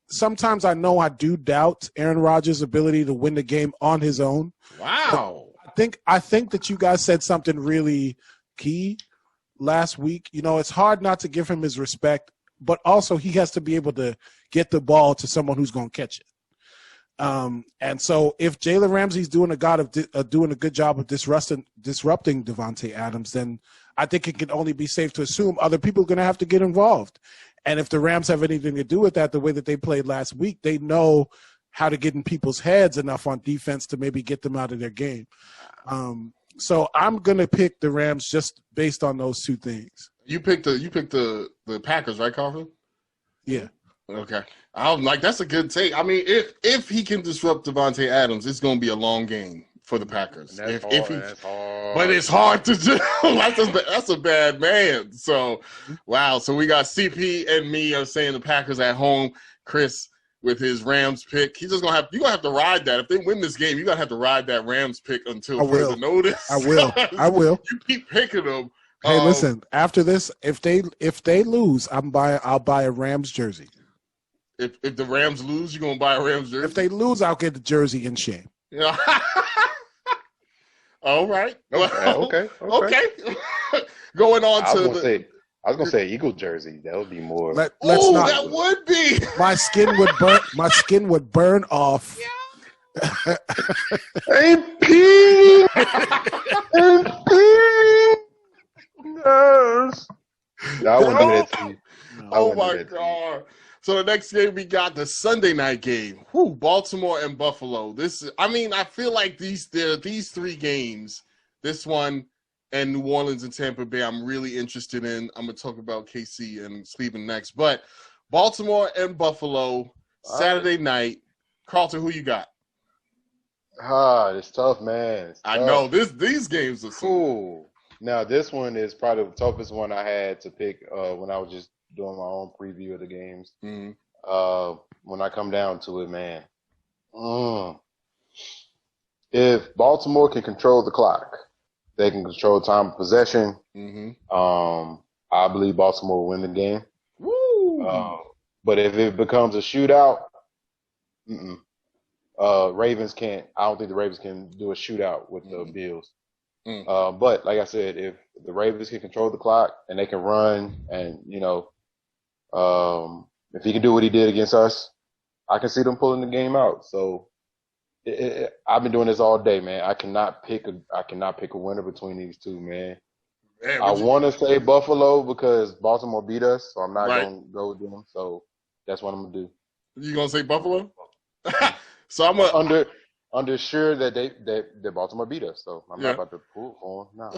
sometimes I know I do doubt Aaron Rodgers' ability to win the game on his own. Wow. But I think that you guys said something really key last week. It's hard not to give him his respect, but also he has to be able to get the ball to someone who's going to catch it. And so if Jalen Ramsey's doing a good job of disrupting Devontae Adams, then I think it can only be safe to assume other people are going to have to get involved. And if the Rams have anything to do with that, the way that they played last week, they know how to get in people's heads enough on defense to maybe get them out of their game. So I'm going to pick the Rams just based on those two things. You picked the Packers, right, Carvin? Yeah. Okay. I'm like, that's a good take. I mean, if he can disrupt Devontae Adams, it's going to be a long game for the Packers. That's hard. But it's hard to do. That's a bad man. So, wow. So we got CP and me are saying the Packers at home. Chris with his Rams pick. He's just you're gonna have to ride that. If they win this game, you're gonna have to ride that Rams pick until further notice. I will. You keep picking them. Hey, listen. After this, if they lose, I'll buy a Rams jersey. If the Rams lose, you're gonna buy a Rams jersey. If they lose, I'll get the jersey in shame. Yeah. All right. Okay. Going on I was gonna say Eagle jersey. That would be more. Let's not. That would be. My skin would burn. My skin would burn off. Yeah. AP. Yes. I wouldn't do that to you. Oh my God. So the next game we got the Sunday night game. Baltimore and Buffalo. I feel like these three games, this one and New Orleans and Tampa Bay, I'm really interested in. I'm going to talk about KC and Cleveland next. But Baltimore and Buffalo, Saturday night. Carlton, who you got? It's tough, man. I know. These games are cool. Now, this one is probably the toughest one I had to pick when I was just doing my own preview of the games. Mm-hmm. When I come down to it, man. If Baltimore can control the clock, they can control time of possession. Mm-hmm. I believe Baltimore will win the game. Woo! But if it becomes a shootout, Ravens can't. I don't think the Ravens can do a shootout with the Bills. But like I said, if the Ravens can control the clock and they can run, and if he can do what he did against us, I can see them pulling the game out. So I've been doing this all day, man. I cannot pick a winner between these two, man. I want to say Buffalo because Baltimore beat us, so I'm not going to go with them. So that's what I'm going to do. You going to say Buffalo? So I'm under sure that Baltimore beat us, so I'm not about to pull for them.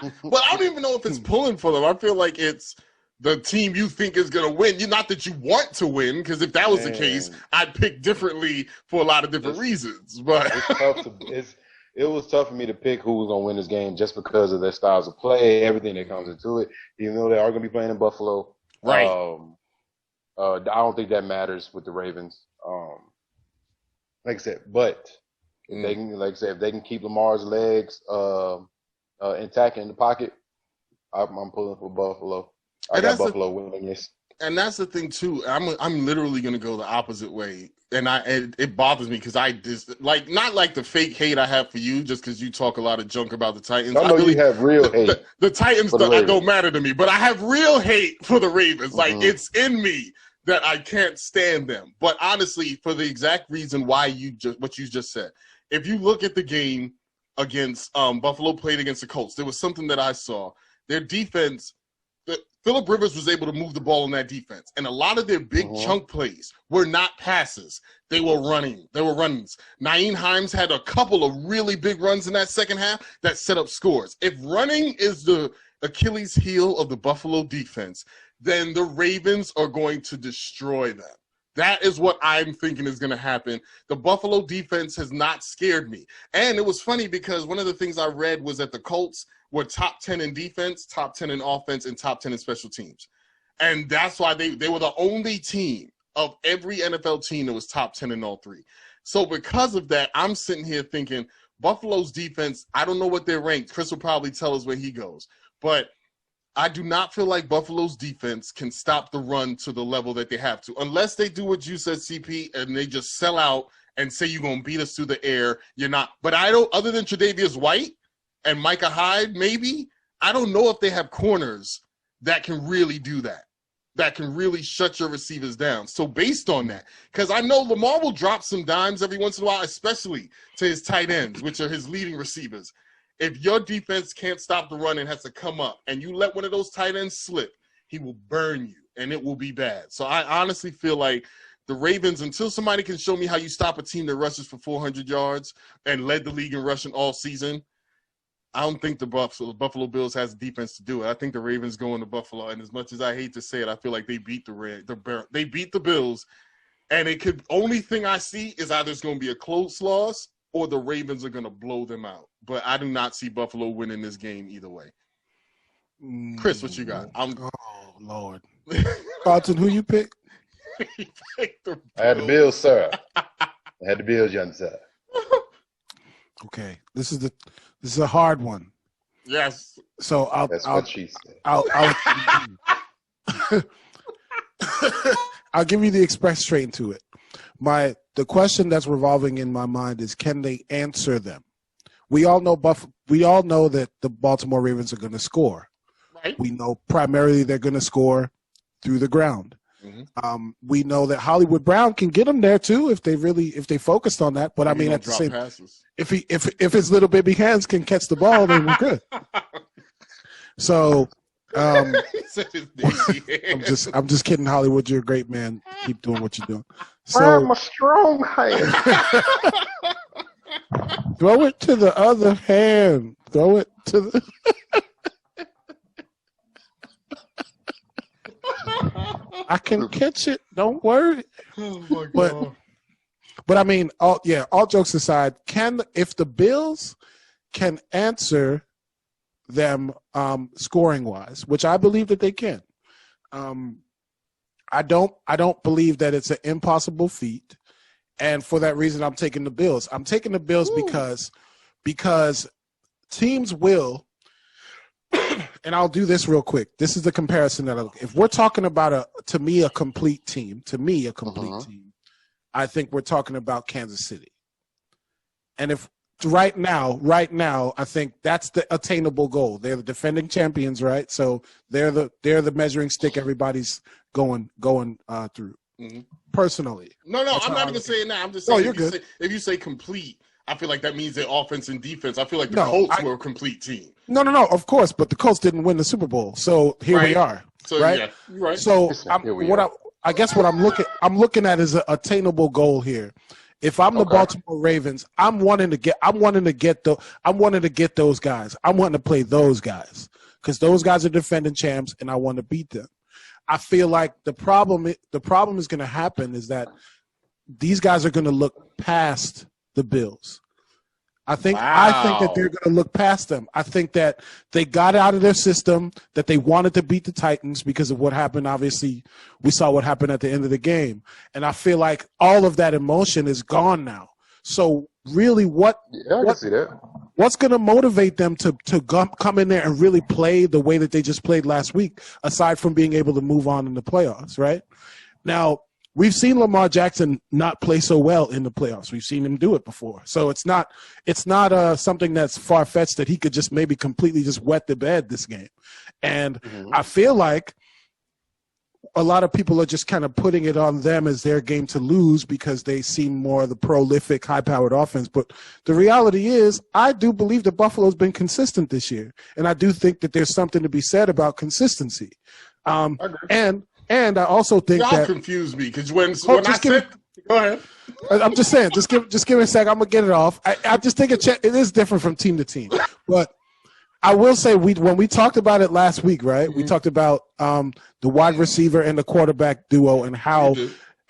No. Well, I don't even know if it's pulling for them. I feel like it's the team you think is going to win. Not that you want to win, because if that was the case, I'd pick differently for a lot of different reasons. But it was tough for me to pick who was going to win this game just because of their styles of play, everything that comes into it. Even though they are going to be playing in Buffalo, right? I don't think that matters with the Ravens. Like I said, but if they can, if they can keep Lamar's legs intact in the pocket, I'm pulling for Buffalo. I got Buffalo winning this. And that's the thing too. I'm literally gonna go the opposite way, and it bothers me because I just not like the fake hate I have for you just because you talk a lot of junk about the Titans. I know you have real hate. The Titans don't matter to me, but I have real hate for the Ravens. Mm-hmm. Like it's in me that I can't stand them. But honestly, for the exact reason why what you just said, if you look at the game against Buffalo played against the Colts, there was something that I saw. Their defense. Phillip Rivers was able to move the ball in that defense. And a lot of their big chunk plays were not passes. They were running. They were runs. Nyheim Hines had a couple of really big runs in that second half that set up scores. If running is the Achilles heel of the Buffalo defense, then the Ravens are going to destroy them. That is what I'm thinking is going to happen. The Buffalo defense has not scared me. And it was funny because one of the things I read was that the Colts were top 10 in defense, top 10 in offense, and top 10 in special teams. And that's why they were the only team of every NFL team that was top 10 in all three. So because of that, I'm sitting here thinking Buffalo's defense, I don't know what they're ranked. Chris will probably tell us where he goes. But I do not feel like Buffalo's defense can stop the run to the level that they have to. Unless they do what you said, CP, and they just sell out and say you're going to beat us through the air. You're not. But I don't, other than Tre'Davious White and Micah Hyde, maybe, I don't know if they have corners that can really do that can really shut your receivers down. So based on that, because I know Lamar will drop some dimes every once in a while, especially to his tight ends, which are his leading receivers. If your defense can't stop the run and has to come up and you let one of those tight ends slip, he will burn you and it will be bad. So I honestly feel like the Ravens, until somebody can show me how you stop a team that rushes for 400 yards and led the league in rushing all season, I don't think the Buffalo Bills has the defense to do it. I think the Ravens go into Buffalo, and as much as I hate to say it, I feel like they beat they beat the Bills, and only thing I see is either it's going to be a close loss or the Ravens are going to blow them out. But I do not see Buffalo winning this game either way. Chris, what you got? Oh, Lord. Carlton, who you pick? I had the Bills, sir. I had the Bills, young sir. Okay, this is a hard one. Yes. So That's what she said. I'll give you the express straight into it. The question that's revolving in my mind is, can they answer them? We all know that the Baltimore Ravens are going to score. Right. We know primarily they're going to score through the ground. Mm-hmm. We know that Hollywood Brown can get them there too if they focused on that. But I mean, at the same, if his little baby hands can catch the ball, then we're good. So, I'm just kidding, Hollywood. You're a great man. Keep doing what you're doing. So, I'm a strong hand. Throw it to the other hand. Throw it to the. I can catch it. Don't worry. Oh my God. But I mean, all jokes aside, if the Bills can answer them scoring wise, which I believe that they can, I don't believe that it's an impossible feat, and for that reason, I'm taking the Bills. I'm taking the Bills because teams will. And I'll do this real quick. This is the comparison if we're talking about a complete team, team, I think we're talking about Kansas City. And if right now, I think that's the attainable goal. They're the defending champions, right? So they're the measuring stick everybody's going through. Mm-hmm. Personally. No, I'm not even saying that. I'm just saying if you say complete, I feel like that means their offense and defense. I feel like the Colts were a complete team. No, of course, but the Colts didn't win the Super Bowl, so here we are. So right? Yeah, you're right. So I guess what I'm looking at is an attainable goal here. If I'm the Baltimore Ravens, I'm wanting to get those guys. I'm wanting to play those guys because those guys are defending champs, and I want to beat them. I feel like the problem is going to happen is that these guys are going to look past the Bills. I think that they're going to look past them. I think that they got out of their system, that they wanted to beat the Titans because of what happened. Obviously, we saw what happened at the end of the game. And I feel like all of that emotion is gone now. So really what I can see that. What's going to motivate them to come in there and really play the way that they just played last week, aside from being able to move on in the playoffs, right? Now, we've seen Lamar Jackson not play so well in the playoffs. We've seen him do it before. So it's not something that's far-fetched that he could just maybe completely just wet the bed this game. And I feel like a lot of people are just kind of putting it on them as their game to lose because they seem more the prolific, high-powered offense. But the reality is, I do believe that Buffalo's been consistent this year, and I do think that there's something to be said about consistency. And I also think y'all confuse me because when I said, go ahead. I'm just saying, just give me a sec. I'm gonna get it off. I just think it is different from team to team, but. I will say when we talked about it last week, right? We talked about the wide receiver and the quarterback duo and how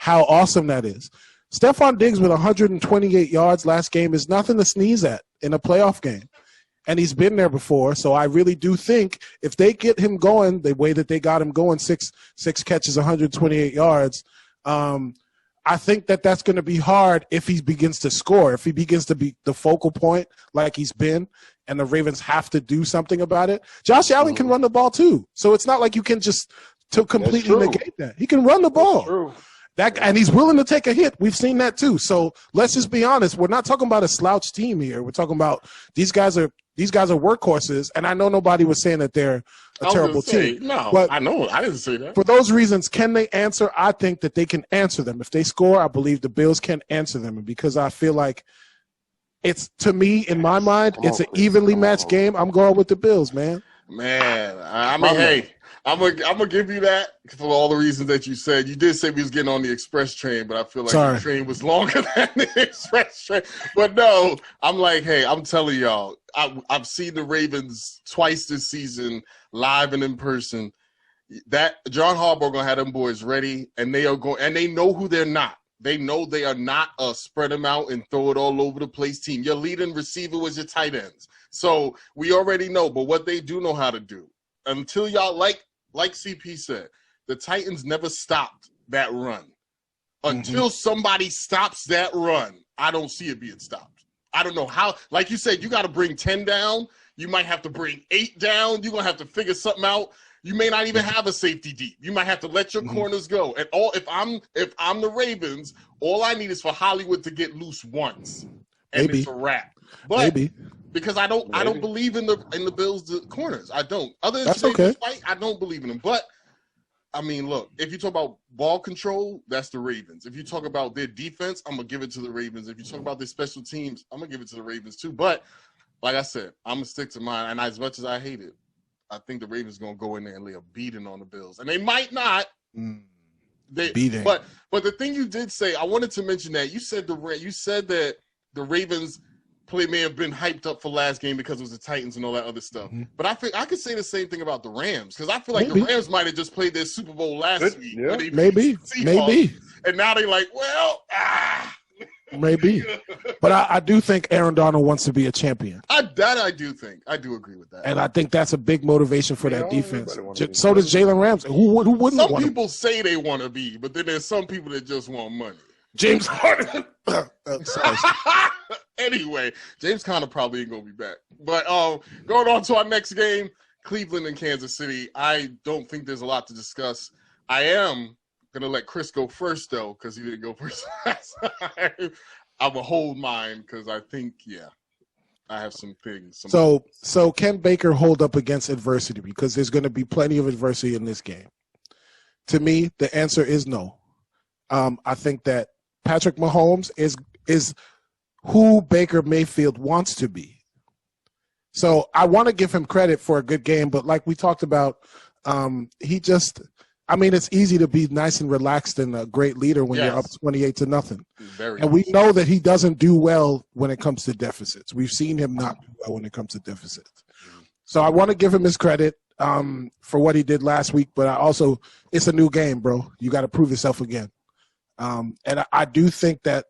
awesome that is. Stephon Diggs with 128 yards last game is nothing to sneeze at in a playoff game. And he's been there before, so I really do think if they get him going the way that they got him going, six catches, 128 yards, I think that that's going to be hard if he begins to score, if he begins to be the focal point like he's been, and the Ravens have to do something about it. Josh Allen can run the ball too, so it's not like you can just completely negate that. He can run the ball. And he's willing to take a hit. We've seen that too. So let's just be honest. We're not talking about a slouch team here. We're talking about these guys are workhorses, and I know nobody was saying that they're a terrible team. No, but I know. I didn't say that. For those reasons, can they answer? I think that they can answer them. If they score, I believe the Bills can answer them. And because I feel like it's, to me, in my mind, it's an evenly matched game, I'm going with the Bills, man. Man, I mean, hey, I'm gonna give you that for all the reasons that you said. You did say we was getting on the express train, but I feel like the train was longer than the express train. But no, I'm like, hey, I'm telling y'all, I've seen the Ravens twice this season, live and in person. That John Harbaugh gonna have them boys ready, and they are going, and they know who they're not. They know they are not a spread them out and throw it all over the place team. Your leading receiver was your tight ends. So we already know, but what they do know how to do. Until y'all, like CP said, the Titans never stopped that run. Until somebody stops that run, I don't see it being stopped. I don't know how. Like you said, you got to bring 10 down. You might have to bring 8 down. You're going to have to figure something out. You may not even have a safety deep. You might have to let your corners go. And if I'm the Ravens, all I need is for Hollywood to get loose once, and it's a wrap. But because I don't believe in the Bills' corners. I don't. Other than today's fight, I don't believe in them. But I mean, look, if you talk about ball control, that's the Ravens. If you talk about their defense, I'm gonna give it to the Ravens. If you talk about their special teams, I'm gonna give it to the Ravens too. But like I said, I'm gonna stick to mine. And as much as I hate it, I think the Ravens going to go in there and lay a beating on the Bills. And they might not. Beating. But the thing you did say, I wanted to mention that. You said that the Ravens play may have been hyped up for last game because it was the Titans and all that other stuff. But I think I could say the same thing about the Rams, because I feel like the Rams might have just played their Super Bowl last week. Yeah. Maybe. And now they're like, well, Maybe. But I do think Aaron Donald wants to be a champion. I do think. I do agree with that. And I think that's a big motivation for that defense. So does Jalen Ramsey. Who wouldn't want? Some people say they want to be, but then there's some people that just want money. James Harden. Anyway, James Conner probably ain't going to be back. But going on to our next game, Cleveland and Kansas City. I don't think there's a lot to discuss. I am going to let Chris go first, though, because he didn't go first last time. I will hold mine because I think, I have some things. So can Baker hold up against adversity? Because there's going to be plenty of adversity in this game. To me, the answer is no. I think that Patrick Mahomes is who Baker Mayfield wants to be. So I want to give him credit for a good game, but like we talked about, it's easy to be nice and relaxed and a great leader when you're up 28-0. And we know that he doesn't do well when it comes to deficits. We've seen him not do well when it comes to deficits. So I want to give him his credit for what he did last week, but it's a new game, bro. You got to prove yourself again. And I do think that,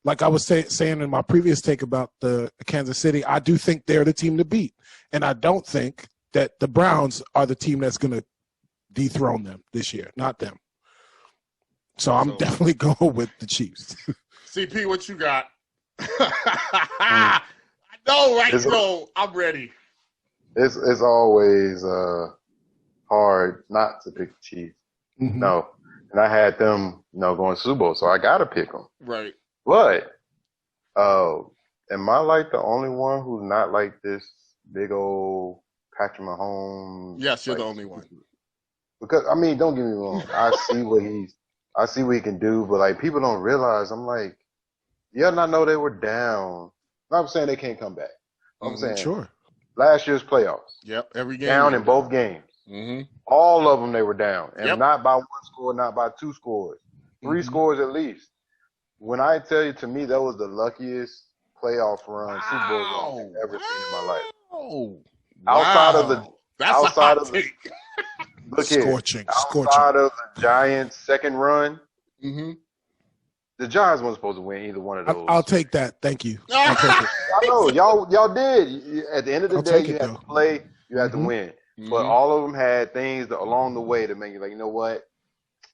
like I was saying in my previous take about the Kansas City, I do think they're the team to beat. And I don't think that the Browns are the team that's going to dethrone them this year, not them. So I'm definitely going with the Chiefs. CP, what you got? I know, right? So I'm ready. It's always hard not to pick the Chiefs. Mm-hmm. No, and I had them, going to Super Bowl, so I gotta pick them. Right. But, am I like the only one who's not like this big old Patrick Mahomes? Yes, you're the only one. Because don't get me wrong, I see what he can do, but like people don't realize. I'm like, yeah, I know they were down. I'm saying they can't come back. I'm saying sure. Last year's playoffs. Yep, every game down in both games. Mm-hmm. All of them they were down, and not by one score, not by two scores, 3 scores at least. When I tell you, to me, that was the luckiest playoff run, Super Bowl run I've ever seen in my life. Wow. Outside of the look scorching. Outside of the Giants' second run, the Giants weren't supposed to win either one of those. I'll take that. Thank you. I'll take it. I know y'all did. At the end of the day, you had to play, you had to win. But all of them had things along the way to make you like, you know what?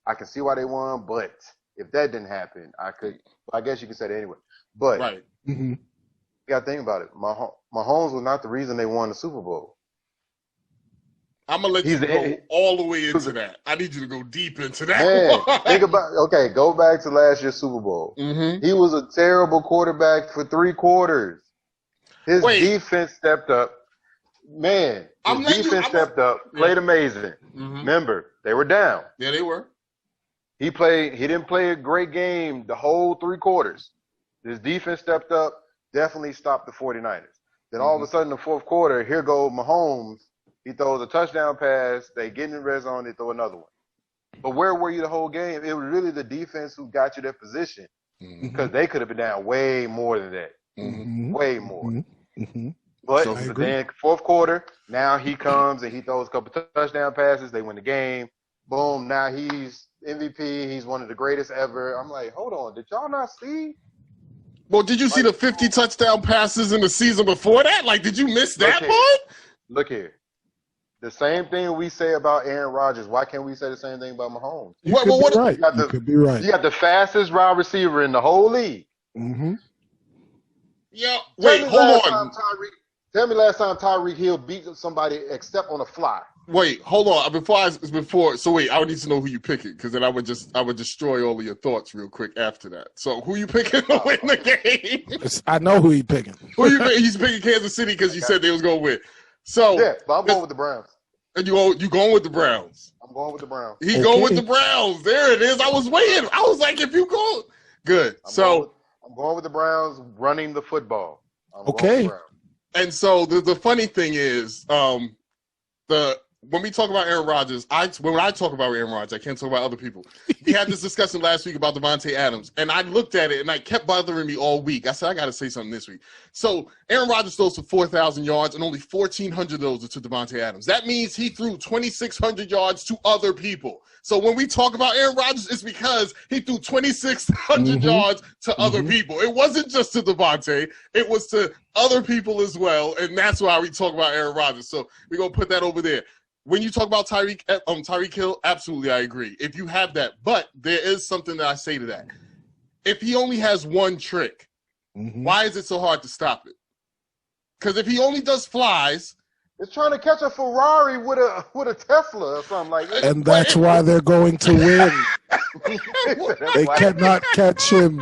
I can see why they won, but if that didn't happen, I guess you can say that anyway. But you got to think about it. Mahomes was not the reason they won the Super Bowl. I'm going to let you go all the way into that. I need you to go deep into that. Man, think about go back to last year's Super Bowl. He was a terrible quarterback for 3 quarters. His defense stepped up. Man, stepped up, played amazing. Remember, they were down. Yeah, they were. He didn't play a great game the whole 3 quarters. His defense stepped up, definitely stopped the 49ers. Then all of a sudden, the 4th quarter, here goes Mahomes. He throws a touchdown pass. They get in the red zone. They throw another one. But where were you the whole game? It was really the defense who got you that position because they could have been down way more than that. Way more. But then 4th quarter, now he comes and he throws a couple touchdown passes. They win the game. Boom. Now he's MVP. He's one of the greatest ever. I'm like, hold on. Did y'all not see? Well, did you see the 50 touchdown passes in the season before that? Like, did you miss that part? Look here. The same thing we say about Aaron Rodgers. Why can't we say the same thing about Mahomes? You could be right. You got the fastest wide receiver in the whole league. Yeah. Wait, hold on. Tell me last time Tyreek Hill beat somebody except on a fly. Wait, hold on. So wait, I would need to know who you picking because then I would destroy all of your thoughts real quick after that. So who you picking to win the game? I know who he picking. Who you picking? He's picking Kansas City because you said they was gonna win. So yeah, but I'm going with the Browns. And you going with the Browns? I'm going with the Browns. He going with the Browns. There it is. I was waiting. I was like, if you go, good. I'm going with the Browns running the football. And so the funny thing is, when we talk about Aaron Rodgers, when I talk about Aaron Rodgers, I can't talk about other people. We had this discussion last week about Devontae Adams, and I looked at it, and it kept bothering me all week. I said, I got to say something this week. So Aaron Rodgers throws for 4,000 yards, and only 1,400 of those are to Devontae Adams. That means he threw 2,600 yards to other people. So when we talk about Aaron Rodgers, it's because he threw 2,600 yards to other people. It wasn't just to Devontae. It was to other people as well, and that's why we talk about Aaron Rodgers. So we're going to put that over there. When you talk about Tyreek Hill, absolutely, I agree. If you have that, but there is something that I say to that. If he only has one trick, why is it so hard to stop it? Because if he only does flies, it's trying to catch a Ferrari with a Tesla or something like that. And that's why they're going to win. They cannot catch him.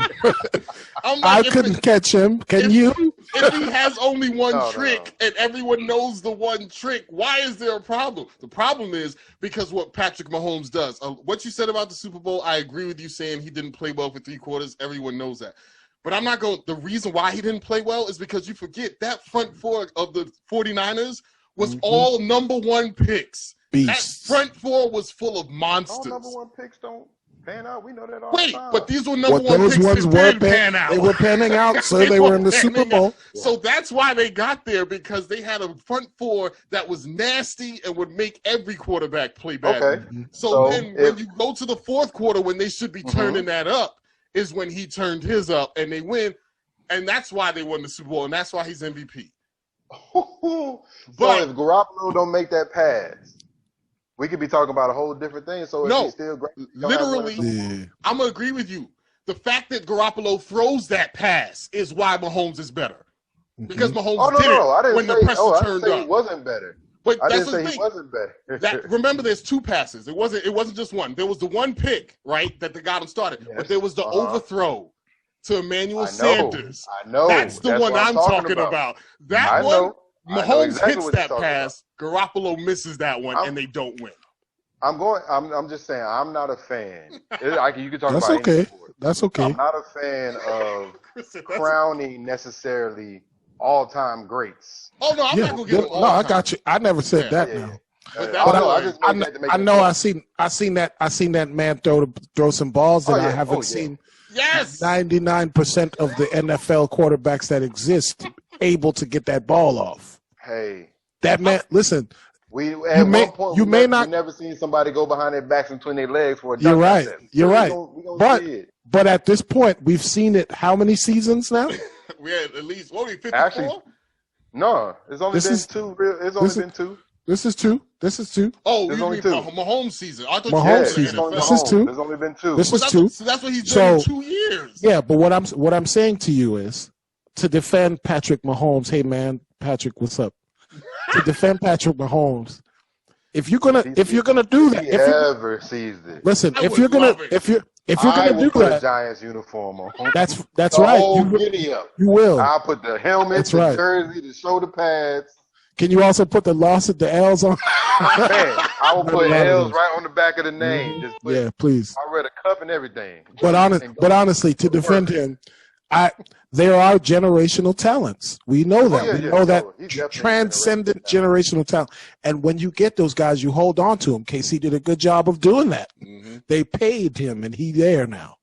I couldn't catch him. Can you? If he has only one trick and everyone knows the one trick, why is there a problem? The problem is because what Patrick Mahomes does. What you said about the Super Bowl, I agree with you saying he didn't play well for 3 quarters. Everyone knows that. But I'm not going – the reason why he didn't play well is because you forget that front 4 of the 49ers was all number 1 picks. Beasts. That front 4 was full of monsters. All number 1 picks don't pan out. We know that all the time. But these were number 1 picks that didn't pan out. They were panning out, so they were in the Super Bowl. So that's why they got there, because they had a front 4 that was nasty and would make every quarterback play bad. Okay. So then when you go to the 4th quarter, when they should be turning that up, is when he turned his up and they win. And that's why they won the Super Bowl, and that's why he's MVP. So if Garoppolo don't make that pass, we could be talking about a whole different thing. So if he's still great, literally, I'm gonna agree with you. The fact that Garoppolo throws that pass is why Mahomes is better. Because Mahomes did it when the pressure turned up. He wasn't better. But I that's didn't the say thing. He wasn't better. Remember, there's two passes. It wasn't just one. There was the one pick, right, that got him started. Yes. But there was the overthrow to Emmanuel Sanders. I know. That's the one I'm talking about. That one, Mahomes hits that pass. Garoppolo misses that one, and they don't win. I'm just saying, I'm not a fan. You can talk That's about okay. That's okay. I'm not a fan of crowning necessarily all-time greats. Oh no, I'm not gonna give them all. No, I got you. I never said that. Now. I know. I seen that man throw some balls that I haven't seen. Yes, 99% of the NFL quarterbacks that exist able to get that ball off. Hey, that man. Listen, we never seen somebody go behind their backs and between their legs for a You're right. Contest. You're right. But at this point, we've seen it. How many seasons now? We had at least 54. Actually, no, it's only been two. It's only been two. This is two. Oh, you mean Mahomes season? I thought Mahomes season. This is two. There's only been two. This is two. So that's what he's done in 2 years. Yeah, but what I'm saying to you is to defend Patrick Mahomes. Hey man, Patrick, what's up? To defend Patrick Mahomes. If you're gonna do that, if ever sees it. Listen, if you're gonna do that, Giants uniform on. That's right. You will. I'll put the helmet, the jersey, the shoulder pads. Can you also put the loss at the L's on? Man, I will put L's right on the back of the name. Please. I read a cup and everything. But honestly, to defend him, there are generational talents. We know that. We know that transcendent generational talent. And when you get those guys, you hold on to them. KC did a good job of doing that. Mm-hmm. They paid him, and he's there now.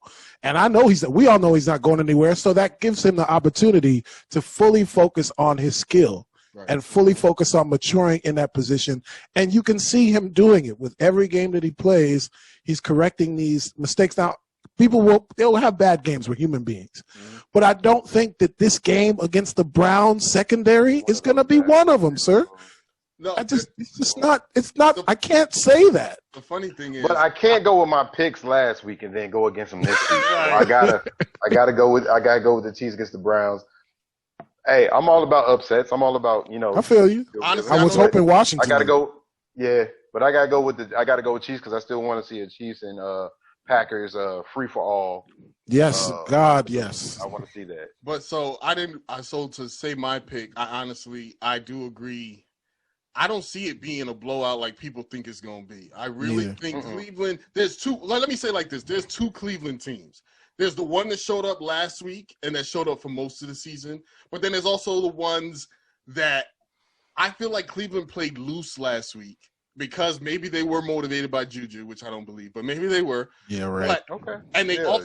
And I know we all know he's not going anywhere, so that gives him the opportunity to fully focus on his skill. Right. And fully focus on maturing in that position. And you can see him doing it with every game that he plays. He's correcting these mistakes. Now, they'll have bad games. We're human beings. Mm-hmm. But I don't think that this game against the Browns secondary is going to be one of them, sir. No, it's not. I can't say that. The funny thing is, but I can't go with my picks last week and then go against them this week. Right. I gotta go with the Chiefs against the Browns. Hey, I'm all about upsets. I'm all about, I feel you. Honestly, I was hoping Washington. I gotta go. Yeah, but I gotta go with Chiefs because I still want to see a Chiefs and Packers free for all. Yes, God, yes. I want to see that. But so to say my pick, I do agree. I don't see it being a blowout like people think it's going to be. I really think Cleveland. There's two. Let me say it like this. There's two Cleveland teams. There's the one that showed up last week and that showed up for most of the season. But then there's also the ones that I feel like Cleveland played loose last week because maybe they were motivated by Juju, which I don't believe, but maybe they were. Yeah, right. But, okay. And they no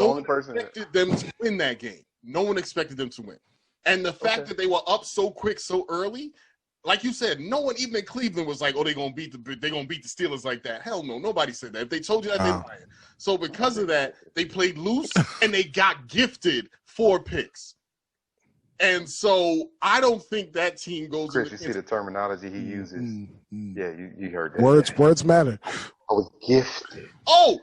one expected them to win that game. No one expected them to win. And the fact that they were up so quick, so early, like you said, no one even in Cleveland was like, "Oh, they're gonna beat the Steelers like that." Hell no, nobody said that. If they told you that, they're lying. So because of that, they played loose and they got gifted 4 picks. And so I don't think that team goes. Chris, you see the terminology he uses. Yeah, you heard that. Words matter. I was gifted. Oh,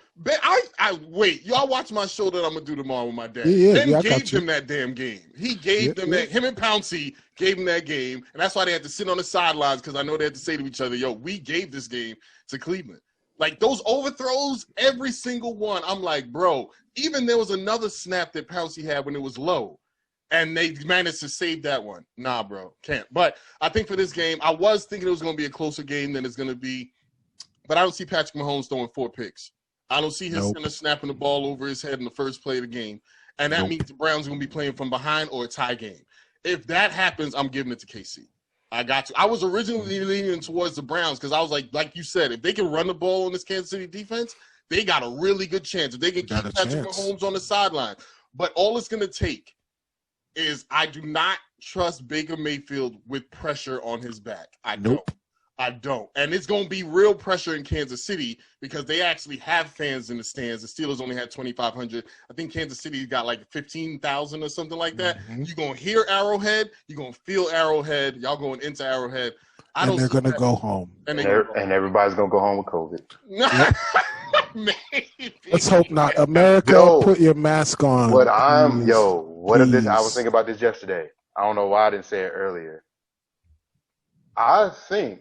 I wait. Y'all watch my show that I'm gonna do tomorrow with my dad. Ben gave them that damn game. He gave them that. Him and Pouncey gave them that game, and that's why they had to sit on the sidelines because I know they had to say to each other, "Yo, we gave this game to Cleveland." Like those overthrows, every single one. I'm like, bro. Even there was another snap that Pouncey had when it was low, and they managed to save that one. Nah, bro, can't. But I think for this game, I was thinking it was gonna be a closer game than it's gonna be. But I don't see Patrick Mahomes throwing 4 picks. I don't see his center snapping the ball over his head in the first play of the game. And that means the Browns are going to be playing from behind or a tie game. If that happens, I'm giving it to KC. I got to. I was originally leaning towards the Browns because I was like you said, if they can run the ball on this Kansas City defense, they got a really good chance. If they can keep Patrick Mahomes on the sideline. But all it's going to take is I do not trust Baker Mayfield with pressure on his back. I don't. And it's going to be real pressure in Kansas City because they actually have fans in the stands. The Steelers only had 2,500. I think Kansas City got like 15,000 or something like that. Mm-hmm. You're going to hear Arrowhead. You're going to feel Arrowhead. Y'all going into Arrowhead. And they're going to go home. And everybody's going to go home with COVID. Maybe. Let's hope not. America, put your mask on. What if this? I was thinking about this yesterday. I don't know why I didn't say it earlier. I think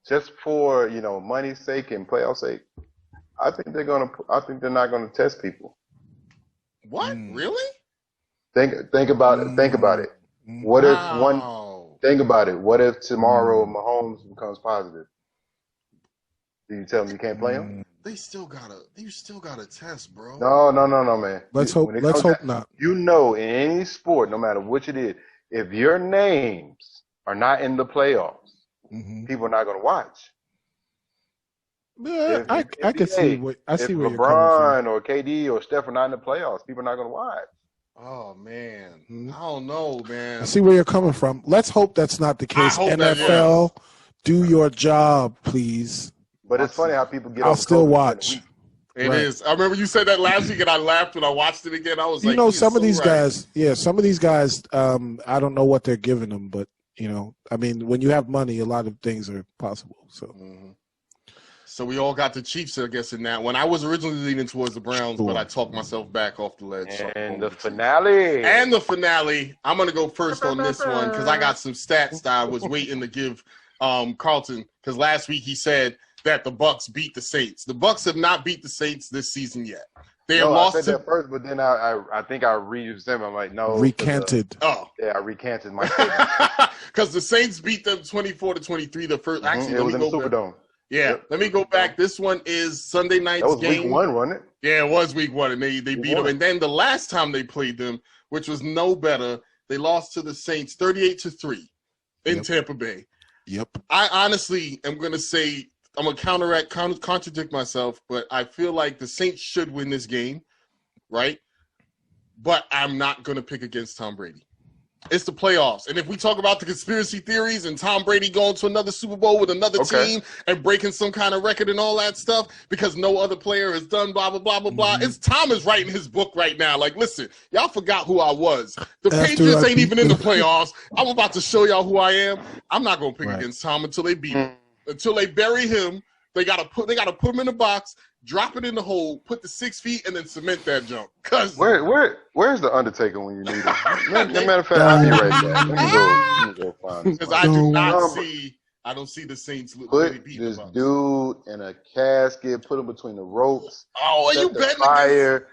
just for money's sake and playoff sake, I think they're not gonna test people. What? Really? Think about it. Think about it. What if think about it. What if tomorrow Mahomes becomes positive? Do you tell him you can't play him? You still gotta test, bro. No, man. Let's hope not. In any sport, no matter which it is, if your names are not in the playoffs, people are not going to watch. Yeah, I can see where you're coming from. LeBron or KD or Steph are not in the playoffs, people are not going to watch. Oh man, I don't know, man. I see where you're coming from. Let's hope that's not the case. NFL, do your job, please. But it's funny how people get. I'll still watch. It is. I remember you said that last week, and I laughed when I watched it again. I was like, some of these guys. Yeah, some of these guys. I don't know what they're giving them, but I mean, when you have money, a lot of things are possible. So. So we all got the Chiefs, I guess, in that one. I was originally leaning towards the Browns, but I talked myself back off the ledge. And the finale. I'm going to go first on this one because I got some stats that I was waiting to give Carlton, because last week he said that the Bucs beat the Saints. The Bucs have not beat the Saints this season yet. They have lost. I said that first, but then I think I reused them. I'm like, no. Recanted. I recanted my statement. Because the Saints beat them 24-23 the first. Actually, it was in the Superdome. Yeah, let me go back. This one is Sunday night's game. That was week 1, wasn't it? Yeah, it was week 1, and they beat them. And then the last time they played them, which was no better, they lost to the Saints 38-3 in Tampa Bay. Yep. I honestly am going to say, I'm going to contradict myself, but I feel like the Saints should win this game, right? But I'm not going to pick against Tom Brady. It's the playoffs. And if we talk about the conspiracy theories and Tom Brady going to another Super Bowl with another team and breaking some kind of record and all that stuff because no other player has done blah, blah, blah, blah, blah. It's Tom is writing his book right now. Like, listen, y'all forgot who I was. The Patriots ain't even in the playoffs. I'm about to show y'all who I am. I'm not going to pick against Tom until they beat him. Until they bury him, they gotta put him in the box, drop it in the hole, put the 6 feet, and then cement that jump. Cause where's the Undertaker when you need him? Matter of fact, I'll be right back. Let me go find him. Because I don't see the Saints put this dude in a casket, put him between the ropes. Oh, are you betting fire?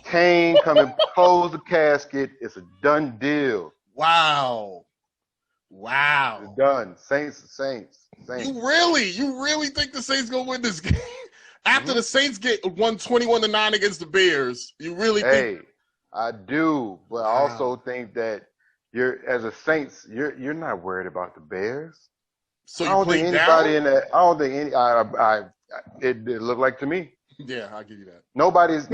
Kane come and close the casket. It's a done deal. Wow. It's done. Saints. You really think the Saints gonna win this game? After the Saints won 21-9 against the Bears, you really think? Hey, I do, but I also think that as a Saints, you're not worried about the Bears. So I don't think anybody in that. I don't think any. It looked like to me. Yeah, I'll give you that. Nobody's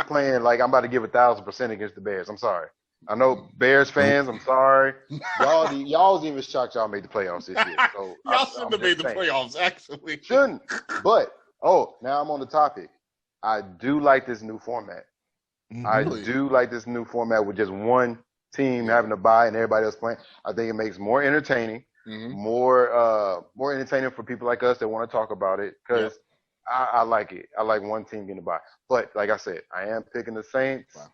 playing like I'm about to give 1,000% against the Bears. I'm sorry. I know Bears fans. I'm sorry. Y'all was even shocked y'all made the playoffs this year. So y'all shouldn't have made the playoffs. Actually, shouldn't. But now I'm on the topic. I do like this new format. I do like this new format with just one team having to bye and everybody else playing. I think it makes it more entertaining, more entertaining for people like us that want to talk about it because I like it. I like one team getting a bye. But like I said, I am picking the Saints. Wow.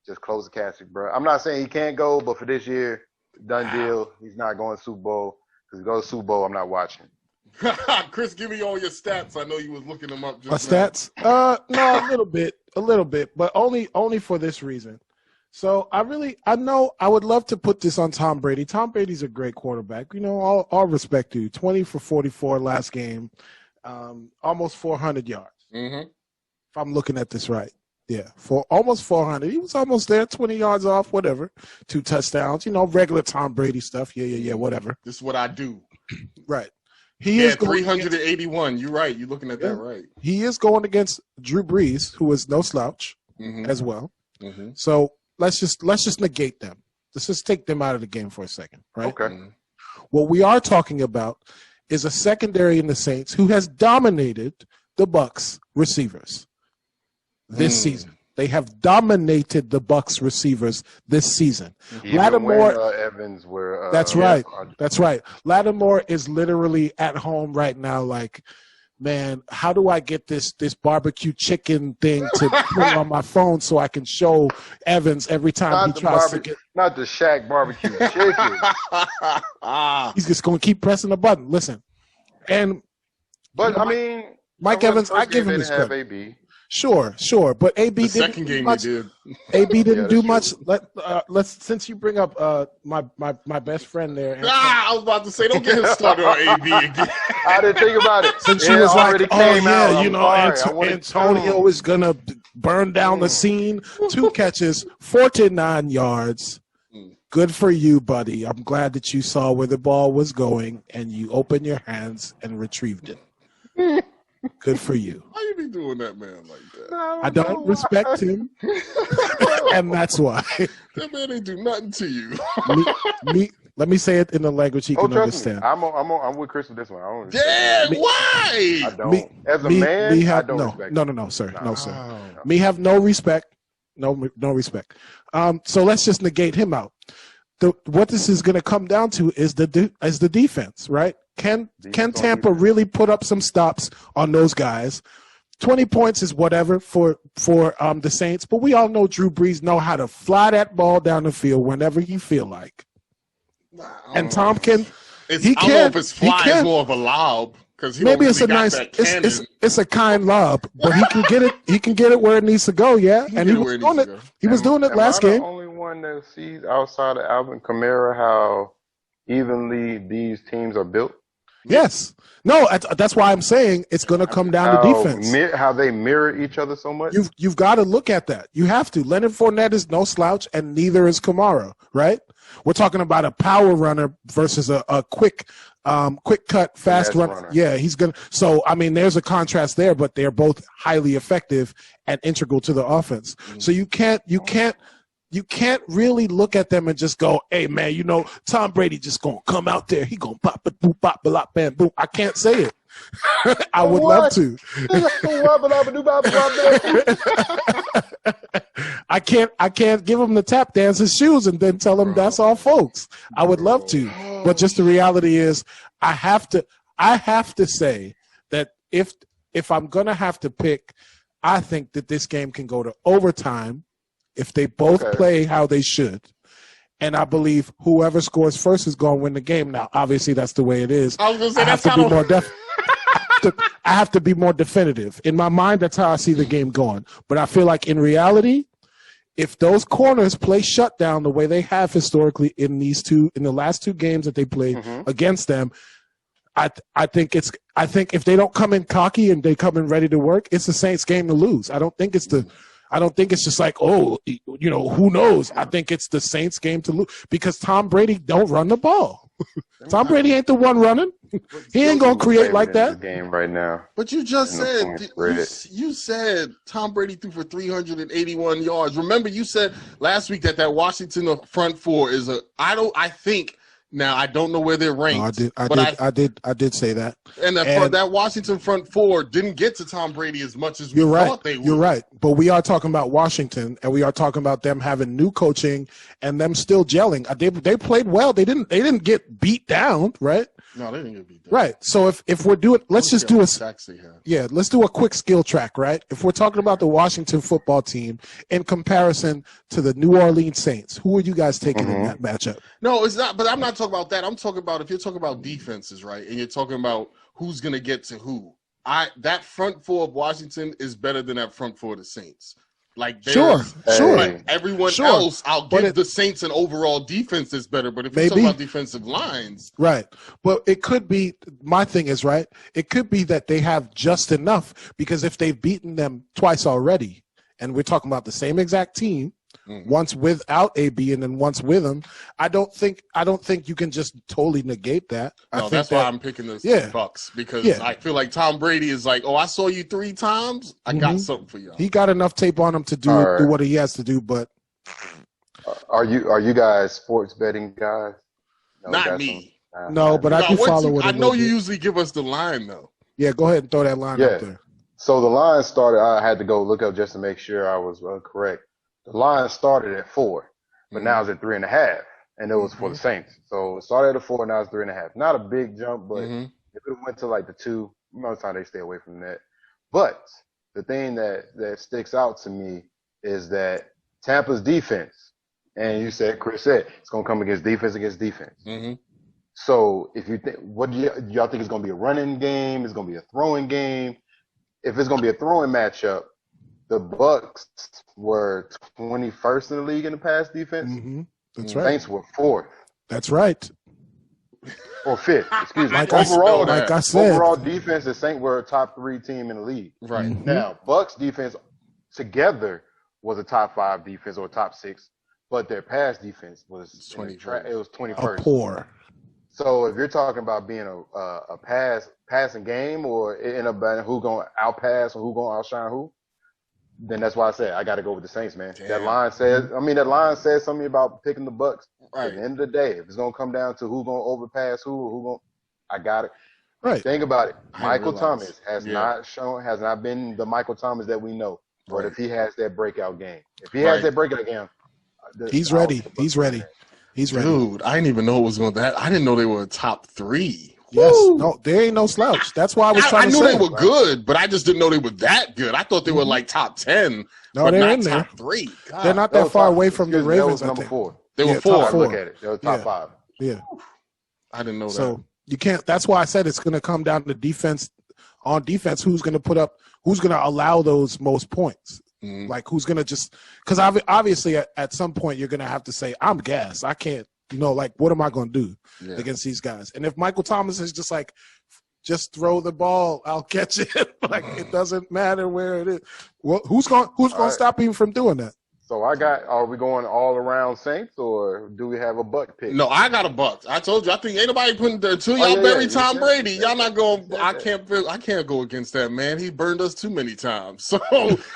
Just close the casket, bro. I'm not saying he can't go, but for this year, done deal. He's not going to Super Bowl. Because he goes to Super Bowl, I'm not watching. Chris, give me all your stats. I know you was looking them up. My stats? No, a little bit, but only for this reason. So I would love to put this on Tom Brady. Tom Brady's a great quarterback. All respect to you. 20 for 44 last game, almost 400 yards. If I'm looking at this right. Yeah, for almost 400. He was almost there, 20 yards off, whatever. 2 touchdowns, regular Tom Brady stuff. Yeah, whatever. This is what I do. Right. He is 381. You're right. You're looking at that right. He is going against Drew Brees, who is no slouch as well. So let's just negate them. Let's just take them out of the game for a second, right? Okay. What we are talking about is a secondary in the Saints who has dominated the Bucs receivers. This season. They have dominated the Bucs receivers this season. Lattimore, Evans were. That's right. Lattimore is literally at home right now, like man, how do I get this barbecue chicken thing to put on my phone so I can show Evans every time he tries to get. Not the Shaq barbecue chicken. He's just going to keep pressing the button. Listen. But, I mean, Mike Evans, I give him this credit. AB. Sure. But AB the second game much. did. AB didn't do much. Let's since you bring up my best friend there. I was about to say, don't get him started on AB again. I didn't think about it. Since she was like, Antonio is gonna burn down the scene. 2 catches, 49 yards. Good for you, buddy. I'm glad that you saw where the ball was going and you opened your hands and retrieved it. Good for you. Why you be doing that, man, like that? I don't respect him, and that's why. That man ain't do nothing to you. Let me say it in the language he can understand. I'm with Chris with this one. Why? I don't. As a man, I don't respect. No, sir. No, sir. Me have no respect. No respect. So let's just negate him out. What this is going to come down to is the defense, right? Can Tampa really put up some stops on those guys? 20 points is whatever for the Saints, but we all know Drew Brees know how to fly that ball down the field whenever he feel like. And Tom can. I don't know if it's fly is more of a lob because maybe it's a nice. It's a kind lob, but he can get it. He can get it where it needs to go. Yeah, and he was doing it. He was doing it last game. Am I the only one that sees outside of Alvin Kamara how evenly these teams are built? Yes. No, that's why I'm saying it's going to come down to defense. How they mirror each other so much? You've got to look at that. You have to. Leonard Fournette is no slouch, and neither is Kamara, right? We're talking about a power runner versus a quick cut, fast runner. Yeah, he's going to. So, I mean, there's a contrast there, but they're both highly effective and integral to the offense. Mm-hmm. So you can't really look at them and just go, hey, man, you know, Tom Brady just going to come out there. He going to pop, boop, pop, bop, bam, boom. I can't say it. I would love to. I can't give him the tap dancer's shoes and then tell him that's all folks. I would love to. But just the reality is I have to say that if I'm going to have to pick, I think that this game can go to overtime if they both play how they should. And I believe whoever scores first is going to win the game. Now, obviously, that's the way it is. I was going to say, I have to be more definitive. In my mind, that's how I see the game going. But I feel like in reality, if those corners play shutdown the way they have historically in the last 2 games that they played against them, I think if they don't come in cocky and they come in ready to work, it's the Saints game to lose. I don't think it's just like, oh, you know, who knows? I think it's the Saints game to lose because Tom Brady don't run the ball. Tom Brady ain't the one running. He ain't gonna create like that. Game right now. But you just said you said Tom Brady threw for 381 yards. Remember, you said last week that Washington front four is I think. Now I don't know where they're ranked. I did say that. And that Washington front four didn't get to Tom Brady as much as we thought they would. You're right. But we are talking about Washington, and we are talking about them having new coaching and them still gelling. They played well. They didn't get beat down, right? No, they didn't get beat down. Right. So if we're doing, let's do a quick skill track, right? If we're talking about the Washington football team in comparison to the New Orleans Saints, who are you guys taking in that matchup? No, it's not. But I'm not talking about that. I'm talking about if you're talking about defenses, right? And you're talking about who's going to get to who. That front four of Washington is better than that front four of the Saints. Like sure. But everyone else, I'll give the Saints an overall defense that's better. But if you're talking about defensive lines, right? Well, it could be. My thing is right. It could be that they have just enough because if they've beaten them twice already, and we're talking about the same exact team, once without AB and then once with him, I don't think you can just totally negate that. No, that's why I'm picking the Bucs because I feel like Tom Brady is like, oh, I saw you 3 times. I got something for you. He got enough tape on him to do what he has to do. But are you guys sports betting guys? No, not me. No, but I do follow it. I know you usually give us the line though. Yeah, go ahead and throw that line out there. So the line started. I had to go look up just to make sure I was correct. The line started at 4, but now it's at 3.5, and it was for the Saints. So it started at 4, now it's 3.5. Not a big jump, but if it went to like the 2, most of the time they stay away from that. But the thing that sticks out to me is that Tampa's defense, and you said, Chris said, it's going to come against defense. Mm-hmm. So if you think, what do y'all think it's going to be a running game? It's going to be a throwing game? If it's going to be a throwing matchup, the Bucs were 21st in the league in the pass defense. Mm-hmm. That's right. Saints were 4th. That's right. Or 5th, excuse me. Like I said, overall defense, the Saints were a top 3 team in the league. Right. Mm-hmm. Now, Bucs defense together was a top 5 defense or top 6, but their pass defense was 21st. Poor. So if you're talking about being a passing game or in a who gonna outpass or who gonna outshine who, then that's why I said I got to go with the Saints, man. Damn. That line says something about picking the Bucs. Right. At the end of the day, if it's gonna come down to who's gonna overpass I got it. Right. Think about it. Michael Thomas has not been the Michael Thomas that we know. But if he has that breakout game, he's ready. He's ready. Dude, I didn't even know it was going to that. I didn't know they were a top 3. Yes. Woo! No, there ain't no slouch. That's why I was trying to say. I knew they were good, but I just didn't know they were that good. I thought they were like top 10, but they're not in there. top 3. God. They're not that far away from the Ravens. That was number 4. They were 4. Look at it. They were top 5. Yeah. I didn't know that. So you can't. That's why I said it's going to come down to defense. On defense, who's going to allow those most points? Mm-hmm. Like who's going to because obviously at some point you're going to have to say, I'm gas. I can't, like what am I going to do against these guys? And if Michael Thomas is just like, just throw the ball, I'll catch it. Like it doesn't matter where it is. Well, who's going to stop him from doing that? So are we going all around Saints or do we have a Buck pick? No, I got a Bucs. I told you, I think ain't nobody putting until y'all bury Tom Brady. Y'all not going. I can't go against that man. He burned us too many times. So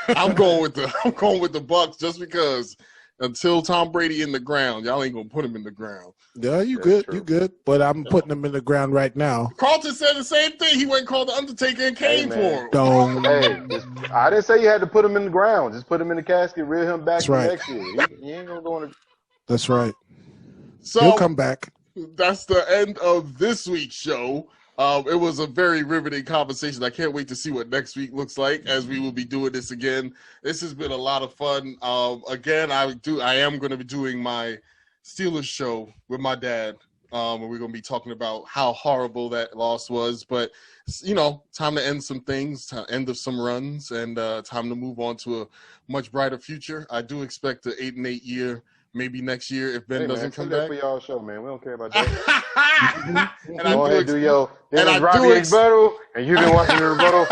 I'm going with the Bucs just because until Tom Brady in the ground, y'all ain't gonna put him in the ground. Yeah, you good. You good. But I'm putting him in the ground right now. Carlton said the same thing. He went and called the Undertaker and came for him. I didn't say you had to put him in the ground. Just put him in the casket, reel him back next year. He ain't gonna go in. That's right. So he'll come back. That's the end of this week's show. It was a very riveting conversation. I can't wait to see what next week looks like as we will be doing this again. This has been a lot of fun. Again, I am going to be doing my Steelers show with my dad. And we're going to be talking about how horrible that loss was. But, time to end some things, end of some runs, and time to move on to a much brighter future. I do expect an 8-8 year. Maybe next year if Ben doesn't come back. For y'all show, man. We don't care about that. And go ahead and do your rebuttal, and you've been watching the rebuttal.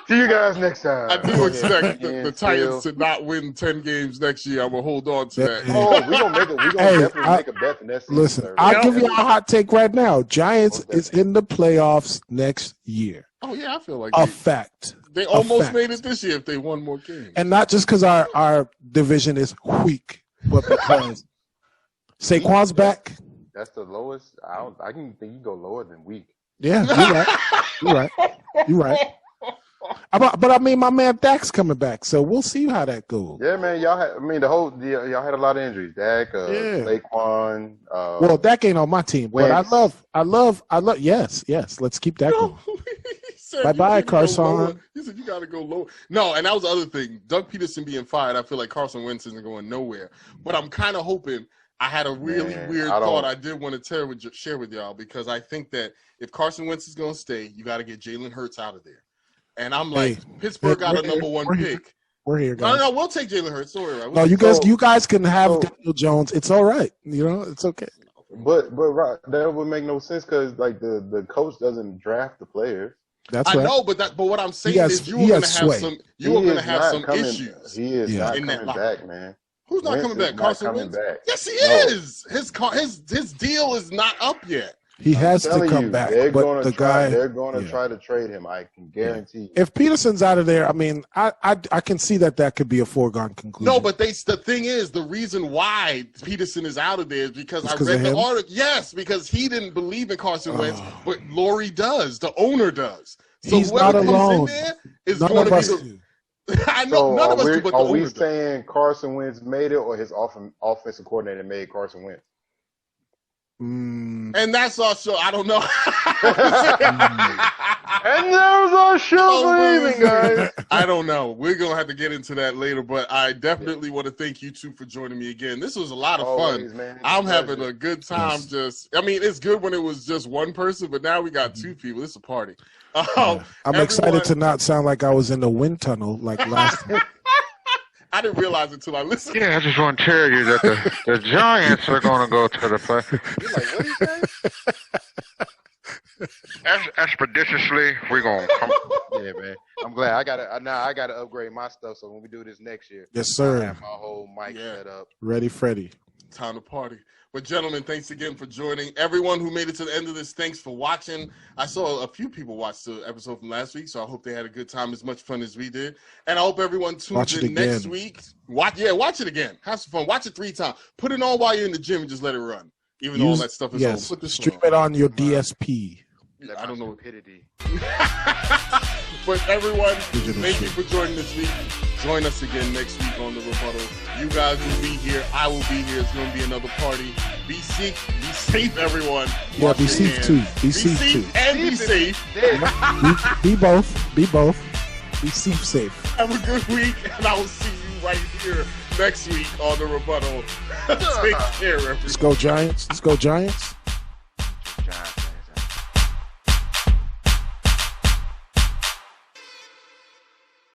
See you guys next time. I do expect the Titans to not win 10 games next year. I'm gonna hold on to that. Oh, we're gonna definitely make a bet for next season. Listen, I'll give you a hot take right now. Giants is in the playoffs next year. Oh yeah, I feel like fact. They almost made it this year if they won more games. And not just because our division is weak. But because Saquon's back. That's the lowest. I can think you go lower than weak. Yeah, you're right. But I mean, my man Dak's coming back, so we'll see how that goes. Yeah, man. Y'all had a lot of injuries. Dak, Saquon. Well, Dak ain't on my team, but I love. Yes. Let's keep that going. Bye, Carson. He said you got to go lower. No, and that was the other thing. Doug Peterson being fired, I feel like Carson Wentz isn't going nowhere. But I'm kind of hoping. I had a really weird thought I did want to share with y'all because I think that if Carson Wentz is going to stay, you got to get Jalen Hurts out of there. And I'm like, Pittsburgh got a number 1 pick. We're here, guys. No, we'll take Jalen Hurts. Don't worry. No, you guys can have Daniel Jones. It's all right. It's okay. But that would make no sense because like the coach doesn't draft the players. That's right. I know, but what I'm saying is you are going to have some issues. He is not coming back, man. Who's not coming back? Carson Wentz. Yes, he is. His deal is not up yet. He has to come back. They're going to try to trade him. I can guarantee you. If Peterson's out of there, I mean, I can see that could be a foregone conclusion. No, but the thing is, the reason why Peterson is out of there is because I read the article. Yes, because he didn't believe in Carson Wentz, but Laurie does. The owner does. So he's not alone. Comes in there is going to be I know none of us do, but the owner does. Are we saying Carson Wentz made it, or his offensive coordinator made Carson Wentz? And that's also, I don't know. And the still believing, guys. I don't know. We're going to have to get into that later, but I definitely want to thank you two for joining me again. This was a lot of fun. Man. I'm having a good time. It's good when it was just one person, but now we got two people. It's a party. I'm excited to not sound like I was in the wind tunnel like last time. I didn't realize it until I listened. Yeah, I just want to tell you that the Giants are going to go to the play. You're like, what do you say? Expeditiously, we're going to come. Yeah, man. I'm glad. I gotta upgrade my stuff, so when we do this next year, yes, sir. I have my whole mic set up. Ready, Freddie. Time to party. But gentlemen, thanks again for joining. Everyone who made it to the end of this, thanks for watching. I saw a few people watch the episode from last week, so I hope they had a good time, as much fun as we did. And I hope everyone tunes in next week. Watch it again. Have some fun. Watch it 3 times. Put it on while you're in the gym and just let it run. Even though all that stuff is yes. Put this Stream it on your DSP. I don't know. But everyone, thank you for joining this week. Join us again next week on The Rebuttal. You guys will be here. I will be here. It's going to be another party. Be safe, everyone. Yeah, be safe too. Be safe too. And be safe. Be both. Be safe. Have a good week, and I will see you right here next week on The Rebuttal. Take care, everyone. Let's go, Giants.